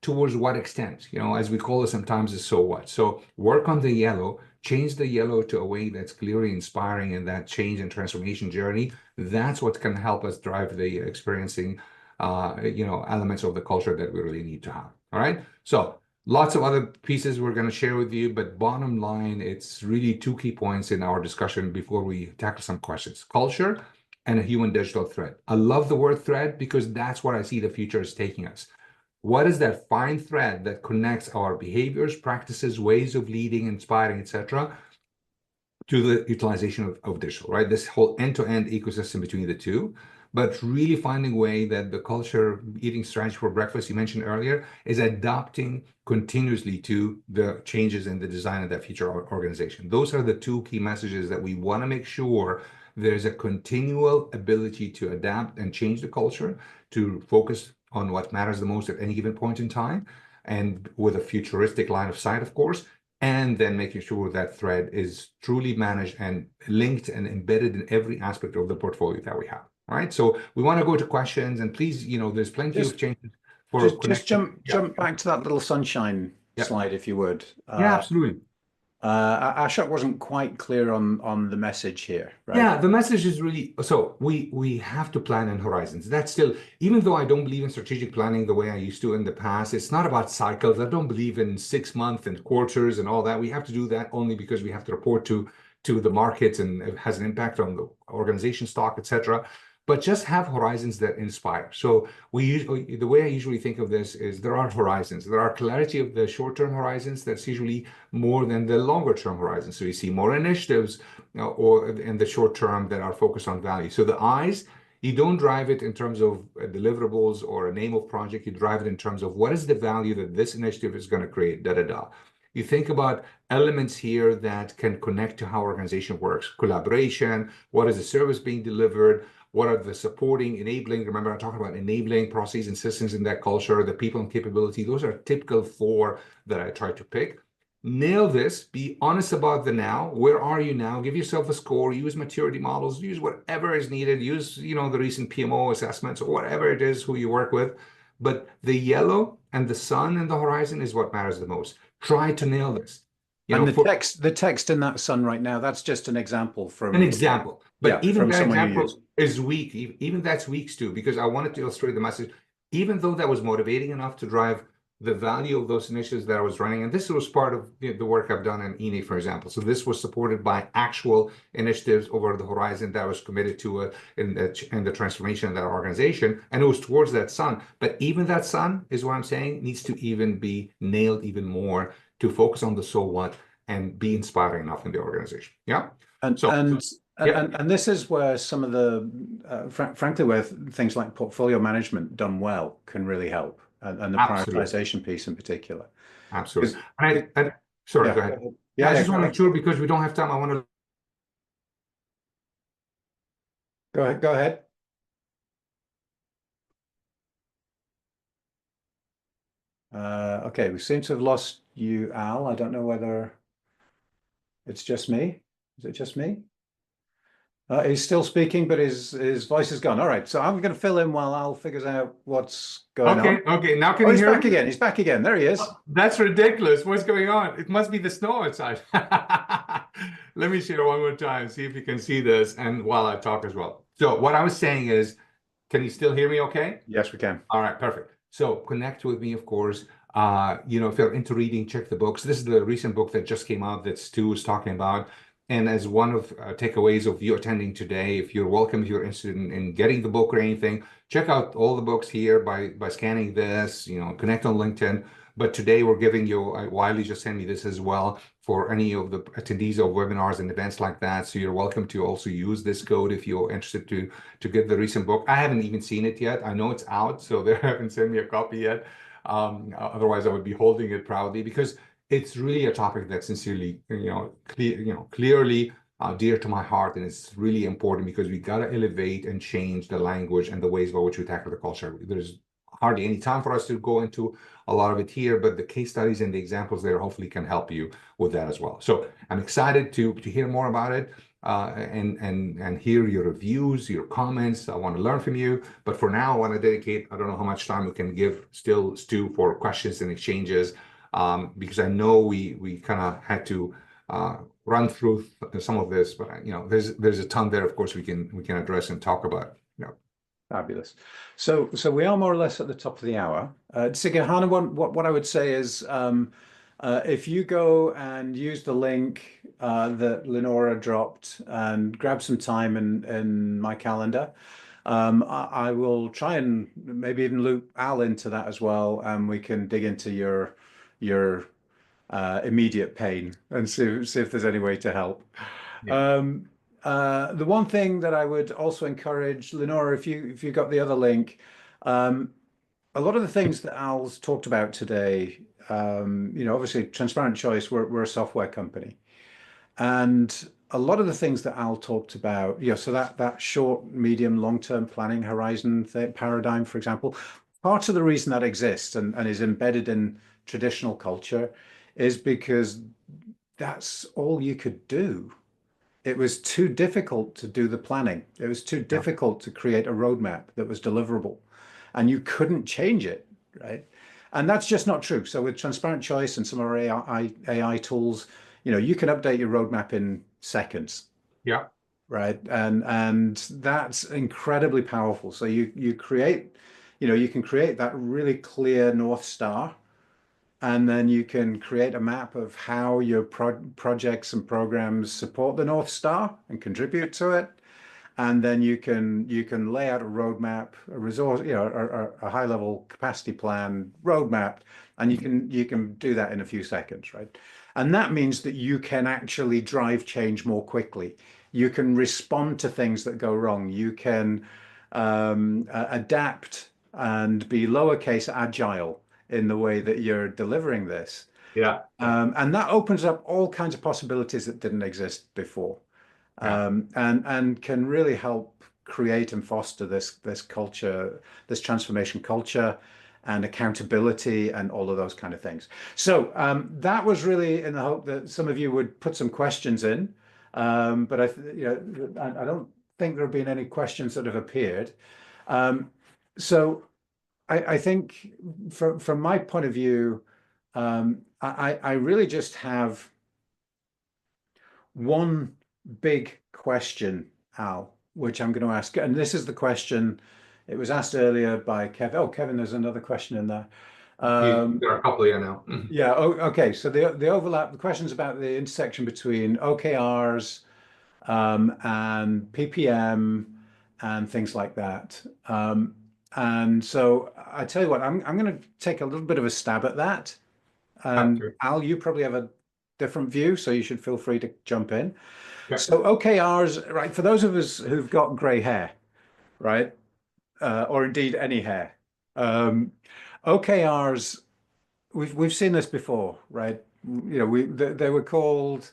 towards what extent, as we call it sometimes is so what. So work on the yellow, change the yellow to a way that's clearly inspiring in that change and transformation journey. That's what can help us drive the experiencing, elements of the culture that we really need to have. All right. So lots of other pieces we're going to share with you, but bottom line, it's really two key points in our discussion before we tackle some questions: culture and a human digital thread. I love the word thread because that's where I see the future is taking us. What is that fine thread that connects our behaviors, practices, ways of leading, inspiring, etc., to the utilization of digital, right? This whole end-to-end ecosystem between the two, but really finding a way that the culture eating strategy for breakfast you mentioned earlier is adapting continuously to the changes in the design of that future organization. Those are the two key messages that we want to make sure there's a continual ability to adapt and change the culture to focus on what matters the most at any given point in time, and with a futuristic line of sight, of course, and then making sure that thread is truly managed and linked and embedded in every aspect of the portfolio that we have. All right. So we want to go to questions, and please, there's plenty of Just changes for just connection. Yeah. jump back to that little sunshine Yeah. slide if you would. Yeah, absolutely. Ashok wasn't quite clear on the message here, right? Yeah, the message is really so we have to plan in horizons. That's still, even though I don't believe in strategic planning the way I used to in the past, it's not about cycles. I don't believe in 6 month and quarters and all that. We have to do that only because we have to report to the markets and it has an impact on the organization stock, etc. But just have horizons that inspire. So the way I usually think of this is there are horizons. There are clarity of the short-term horizons that's usually more than the longer term horizons. So you see more initiatives or in the short term that are focused on value. So the eyes, you don't drive it in terms of deliverables or a name of project. You drive it in terms of what is the value that this initiative is going to create, da da da. You think about elements here that can connect to how organization works: collaboration, what is the service being delivered, what are the supporting, enabling, remember I'm talking about enabling processes and systems in that culture, the people and capability. Those are typical four that I try to pick. Nail this, be honest about the now. Where are you now? Give yourself a score, use maturity models, use whatever is needed, use, the recent PMO assessments or whatever it is who you work with. But the yellow and the sun and the horizon is what matters the most. Try to nail this. And For the text in that sun right now, that's just an example an from, example, but yeah, even from that someone you use. example is weak. Even that's weak, Stu, because I wanted to illustrate the message. Even though that was motivating enough to drive the value of those initiatives that I was running, and this was part of the work I've done in ENE, for example. So this was supported by actual initiatives over the horizon that I was committed to in the transformation of that organization, and it was towards that sun. But even that sun is what I'm saying needs to even be nailed even more to focus on the so what and be inspiring enough in the organization. Yeah. And So, and yeah, and this is where some of the, frankly, where things like portfolio management done well can really help, and the absolutely. prioritization piece in particular. Absolutely. Because, Sorry, yeah, go ahead. yeah, I yeah, just go want to ahead. make sure because we don't have time. I want to. Go ahead. Go ahead. Okay, we seem to have lost you, Al. I don't know whether it's just me. Is it just me? He's still speaking, but his voice is gone. All right, so I'm going to fill in while Al figures out what's going on. Okay, okay. Now can Oh, you he's hear back me? again. He's back again. There he is. That's ridiculous. What's going on? It must be the snow outside. Let me share one more time, see if you can see this, and while I talk as well. So what I was saying is, can you still hear me okay? Yes, we can. All right, perfect. So connect with me, of course. If you're into reading, check the books. This is the recent book that just came out that Stu was talking about. And as one of takeaways of you attending today, if you're welcome, if you're interested in getting the book or anything, check out all the books here by scanning this, connect on LinkedIn. But today we're giving you, Wiley just sent me this as well for any of the attendees of webinars and events like that. So you're welcome to also use this code if you're interested to get the recent book. I haven't even seen it yet. I know it's out, so they haven't sent me a copy yet. Otherwise, I would be holding it proudly because it's really a topic that's sincerely, clearly dear to my heart, and it's really important because we got to elevate and change the language and the ways by which we tackle the culture. There's hardly any time for us to go into a lot of it here, but the case studies and the examples there hopefully can help you with that as well. So I'm excited to hear more about it. And hear your reviews, your comments. I want to learn from you. But for now, I want to dedicate, I don't know how much time we can give still, Stu, for questions and exchanges, because I know we kind of had to run through some of this, but there's a ton there, of course, we can address and talk about. Fabulous. So we are more or less at the top of the hour. Sigahana, what I would say is, if you go and use the link that Lenora dropped and grab some time in my calendar, I will try and maybe even loop Al into that as well, and we can dig into your immediate pain and see if there's any way to help. Yeah. The one thing that I would also encourage, Lenora, if you got the other link, a lot of the things that Al's talked about today, obviously Transparent Choice, we're a software company, and a lot of the things that Al talked about, so that short, medium, long-term planning horizon paradigm, for example, part of the reason that exists and is embedded in traditional culture is because that's all you could do. It was too difficult to do the planning. It was too Yeah. difficult to create a roadmap that was deliverable, and you couldn't change it, right? And that's just not true. So with Transparent Choice and some of our AI tools, you can update your roadmap in seconds, Yeah. right? And that's incredibly powerful. So you create, you can create that really clear North Star, and then you can create a map of how your projects and programs support the North Star and contribute to it. And then you can lay out a roadmap, a resource, a high level capacity plan roadmap, and you can do that in a few seconds, right? And that means that you can actually drive change more quickly. You can respond to things that go wrong. You can adapt and be lowercase agile in the way that you're delivering this. Yeah. And that opens up all kinds of possibilities that didn't exist before, Yeah. and can really help create and foster this culture, this transformation culture, and accountability, and all of those kind of things. So that was really in the hope that some of you would put some questions in, but I don't think there have been any questions that have appeared. So I think from my point of view, I really just have one big question, Al, which I'm going to ask. And this is the question, it was asked earlier by Kevin. Oh, Kevin, there's another question in there. There are a couple, yeah, now. Yeah, oh, okay. So the overlap, the question's about the intersection between OKRs and PPM and things like that. And so I tell you what, I'm going to take a little bit of a stab at that. Happy And to. Al, you probably have a different view, so you should feel free to jump in. Yeah. So OKRs, right, for those of us who've got grey hair, right, or indeed any hair, OKRs, we've seen this before, right? You know, they were called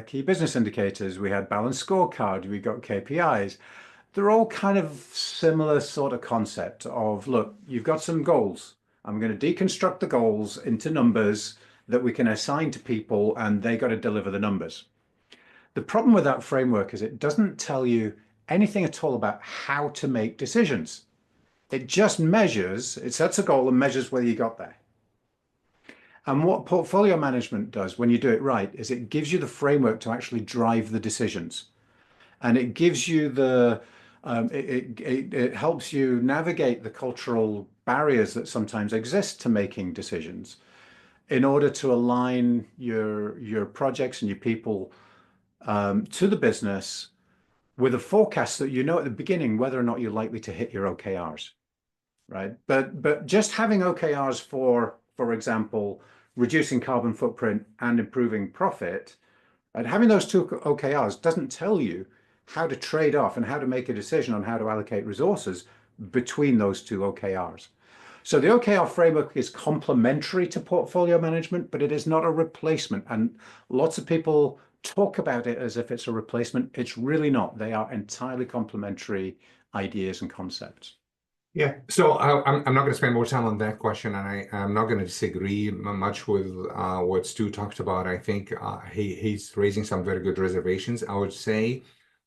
key business indicators. We had balanced scorecard. We got KPIs. They're all kind of similar sort of concept of, look, you've got some goals. I'm going to deconstruct the goals into numbers that we can assign to people, and they got to deliver the numbers. The problem with that framework is it doesn't tell you anything at all about how to make decisions. It just measures, it sets a goal and measures whether you got there. And what portfolio management does when you do it right is it gives you the framework to actually drive the decisions. And it gives you it helps you navigate the cultural barriers that sometimes exist to making decisions in order to align your projects and your people to the business with a forecast that you know at the beginning whether or not you're likely to hit your OKRs, right? But just having OKRs for example, reducing carbon footprint and improving profit, and having those two OKRs doesn't tell you how to trade off and how to make a decision on how to allocate resources between those two OKRs. So the OKR framework is complementary to portfolio management, but it is not a replacement. And lots of people talk about it as if it's a replacement. It's really not. They are entirely complementary ideas and concepts. Yeah, so I'm not going to spend more time on that question, and I'm not going to disagree much with what Stu talked about. I think he's raising some very good reservations. I would say,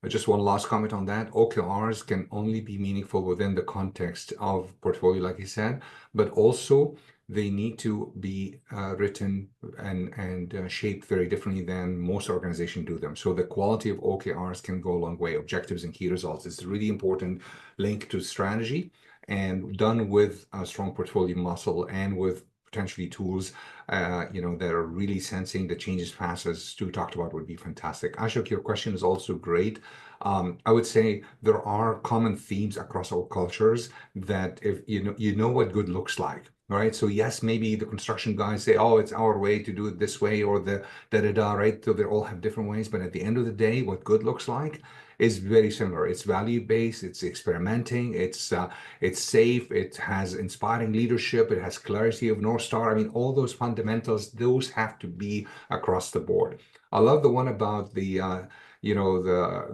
just one last comment on that, OKRs can only be meaningful within the context of portfolio, like he said, but also they need to be written and shaped very differently than most organizations do them. So the quality of OKRs can go a long way. Objectives and key results is a really important link to strategy, and done with a strong portfolio muscle and with potentially tools, that are really sensing the changes fast, as Stu talked about, would be fantastic. Ashok, your question is also great. I would say there are common themes across all cultures that if you know what good looks like. Right. So yes, maybe the construction guys say, oh, it's our way to do it this way, or the da-da-da, right? So they all have different ways. But at the end of the day, what good looks like is very similar. It's value-based, it's experimenting, it's safe, it has inspiring leadership, it has clarity of North Star. I mean, all those fundamentals, those have to be across the board. I love the one about the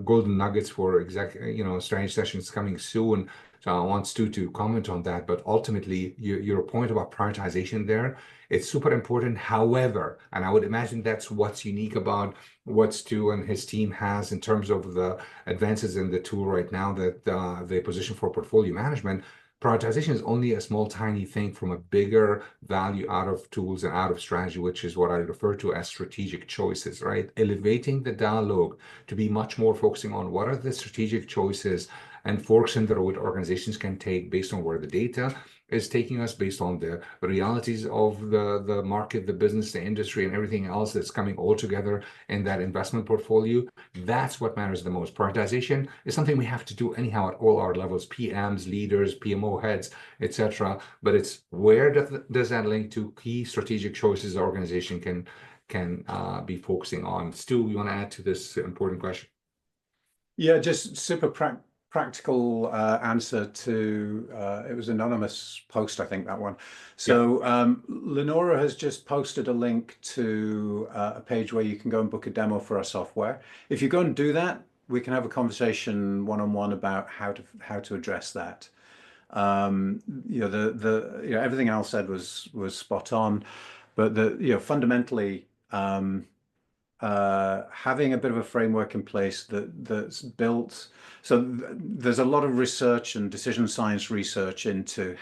golden nuggets for strategy sessions coming soon. So I want Stu to comment on that, but ultimately your point about prioritization there, it's super important. However, and I would imagine that's what's unique about what Stu and his team has in terms of the advances in the tool right now that they position for portfolio management. Prioritization is only a small, tiny thing from a bigger value out of tools and out of strategy, which is what I refer to as strategic choices, right? Elevating the dialogue to be much more focusing on what are the strategic choices and forks in the road organizations can take based on where the data is taking us, based on the realities of the market, the business, the industry, and everything else that's coming all together in that investment portfolio. That's what matters the most. Prioritization is something we have to do anyhow at all our levels, PMs, leaders, PMO heads, etc. But it's where does that link to key strategic choices the organization can be focusing on. Stu, you want to add to this important question? Yeah, just super practical answer to it was an anonymous post, I think that one. Yeah. So Lenora has just posted a link to a page where you can go and book a demo for our software. If you go and do that, we can have a conversation one-on-one about how to address that. Um, everything Al said was spot on, but fundamentally, having a bit of a framework in place that's built. So there's a lot of research and decision science research into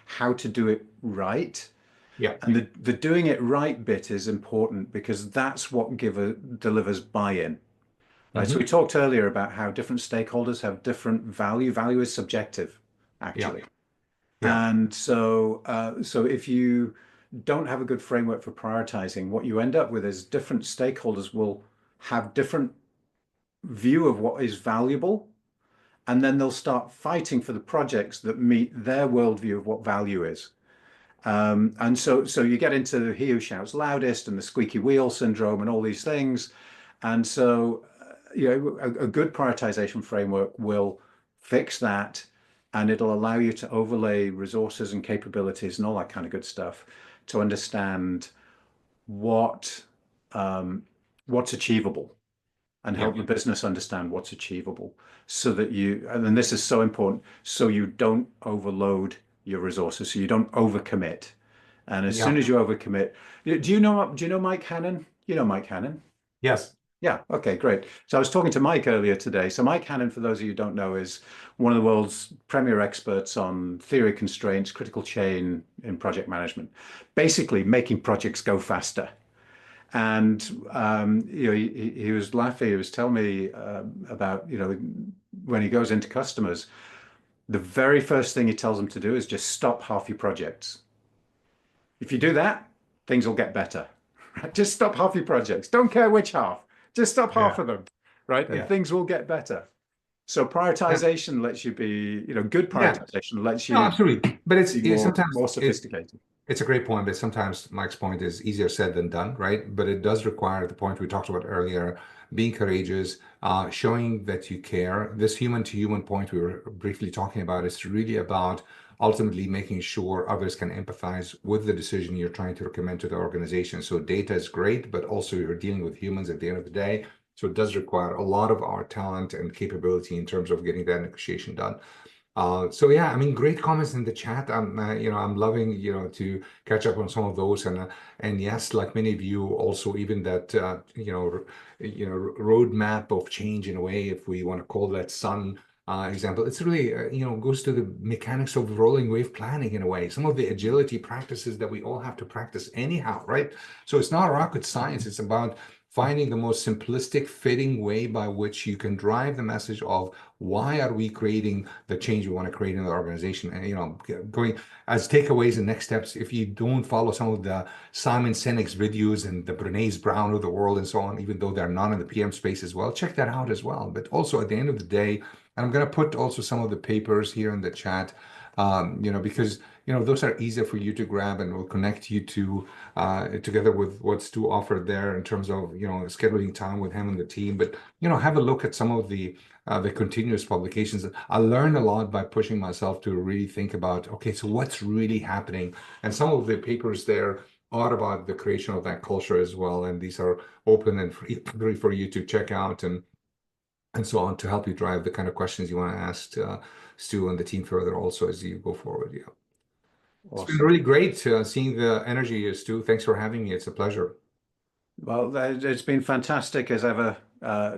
how to do it right. Yeah. And the doing it right bit is important because that's what delivers buy-in. Right. So we Hmm. talked earlier about how different stakeholders have different value. Value is subjective, Yeah. actually. Yeah. And so if you don't have a good framework for prioritizing, what you end up with is different stakeholders will have different view of what is valuable, and then they'll start fighting for the projects that meet their worldview of what value is. And so you get into he who shouts loudest and the squeaky wheel syndrome and all these things. And so, a good prioritization framework will fix that, and it'll allow you to overlay resources and capabilities and all that kind of good stuff to understand what what's achievable and Yeah. help the business understand what's achievable so that and then this is so important, so you don't overload your resources, so you don't overcommit. And as soon Yeah. as you overcommit, do you know Mike Hannon? You know Mike Hannon? Yes. Yeah, okay, great. So I was talking to Mike earlier today. So Mike Hannon, for those of you who don't know, is one of the world's premier experts on theory of constraints, critical chain in project management, basically making projects go faster. And he was laughing. He was telling me about when he goes into customers, the very first thing he tells them to do is just stop half your projects. If you do that, things will get better. Just stop half your projects. Don't care which half. Just stop half Yeah. of them, right? And Yeah. things will get better. So Yeah. prioritization lets you be, good Yeah. prioritization lets No, you absolutely. But be sometimes more sophisticated. it's a great point, but sometimes Mike's point is easier said than done, right? But it does require the point we talked about earlier, being courageous, showing that you care. This human to human point we were briefly talking about is really about ultimately making sure others can empathize with the decision you're trying to recommend to the organization. So data is great, but also you're dealing with humans at the end of the day. So it does require a lot of our talent and capability in terms of getting that negotiation done. So yeah, I mean, great comments in the chat. I'm loving, to catch up on some of those, and yes, like many of you, also even that, roadmap of change in a way, if we want to call that sun example, it's really, goes to the mechanics of rolling wave planning in a way. Some of the agility practices that we all have to practice anyhow, right? So it's not rocket science. It's about finding the most simplistic, fitting way by which you can drive the message of why are we creating the change we want to create in the organization, and going as takeaways and next steps. If you don't follow some of the Simon Sinek's videos and the Brené Brown of the world and so on, even though they're not in the PM space as well, check that out as well. But also at the end of the day, and I'm going to put also some of the papers here in the chat, because those are easier for you to grab, and will connect you to together with what's to offer there in terms of scheduling time with him and the team. But have a look at some of the continuous publications. I learned a lot by pushing myself to really think about, okay, so what's really happening? And some of the papers there are about the creation of that culture as well. And these are open and free for you to check out and so on, to help you drive the kind of questions you want to ask Stu and the team further also as you go forward. Yeah. It's been Awesome. really great seeing the energy, Stu. Thanks for having me. It's a pleasure. Well, it's been fantastic as ever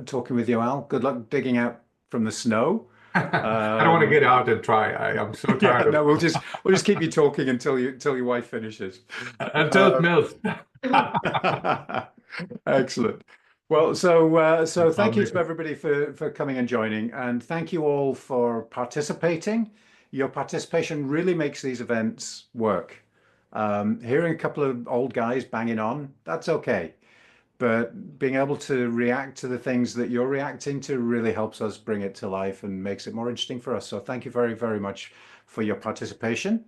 talking with you, Al. Good luck digging out from the snow. I don't want to get Um, out and try. I'm so yeah, tired of no, we'll just keep you talking until your wife finishes. until it Um, melts. Excellent. Well, so thank you to Lovely. everybody for coming and joining, and thank you all for participating. Your participation really makes these events work. Hearing a couple of old guys banging on, that's okay. But being able to react to the things that you're reacting to really helps us bring it to life and makes it more interesting for us. So thank you very, very much for your participation.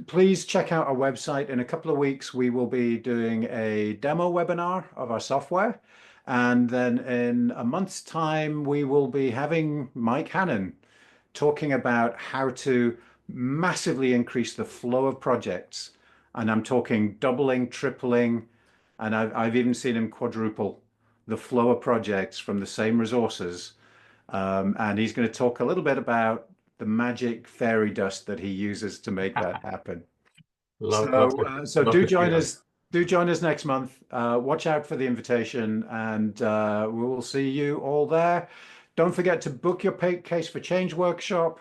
Please check out our website. In a couple of weeks, we will be doing a demo webinar of our software. And then in a month's time, we will be having Mike Hannon talking about how to massively increase the flow of projects. And I'm talking doubling, tripling, and I've even seen him quadruple the flow of projects from the same resources. And he's going to talk a little bit about the magic fairy dust that he uses to make that happen. Love So, to so love do to see join that. us. Do join us next month. Watch out for the invitation, and we will see you all there. Don't forget to book your Case for Change workshop.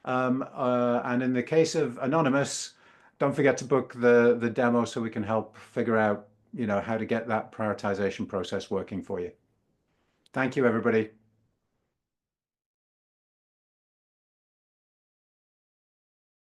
And in the case of Anonymous, don't forget to book the demo so we can help figure out, how to get that prioritization process working for you. Thank you, everybody.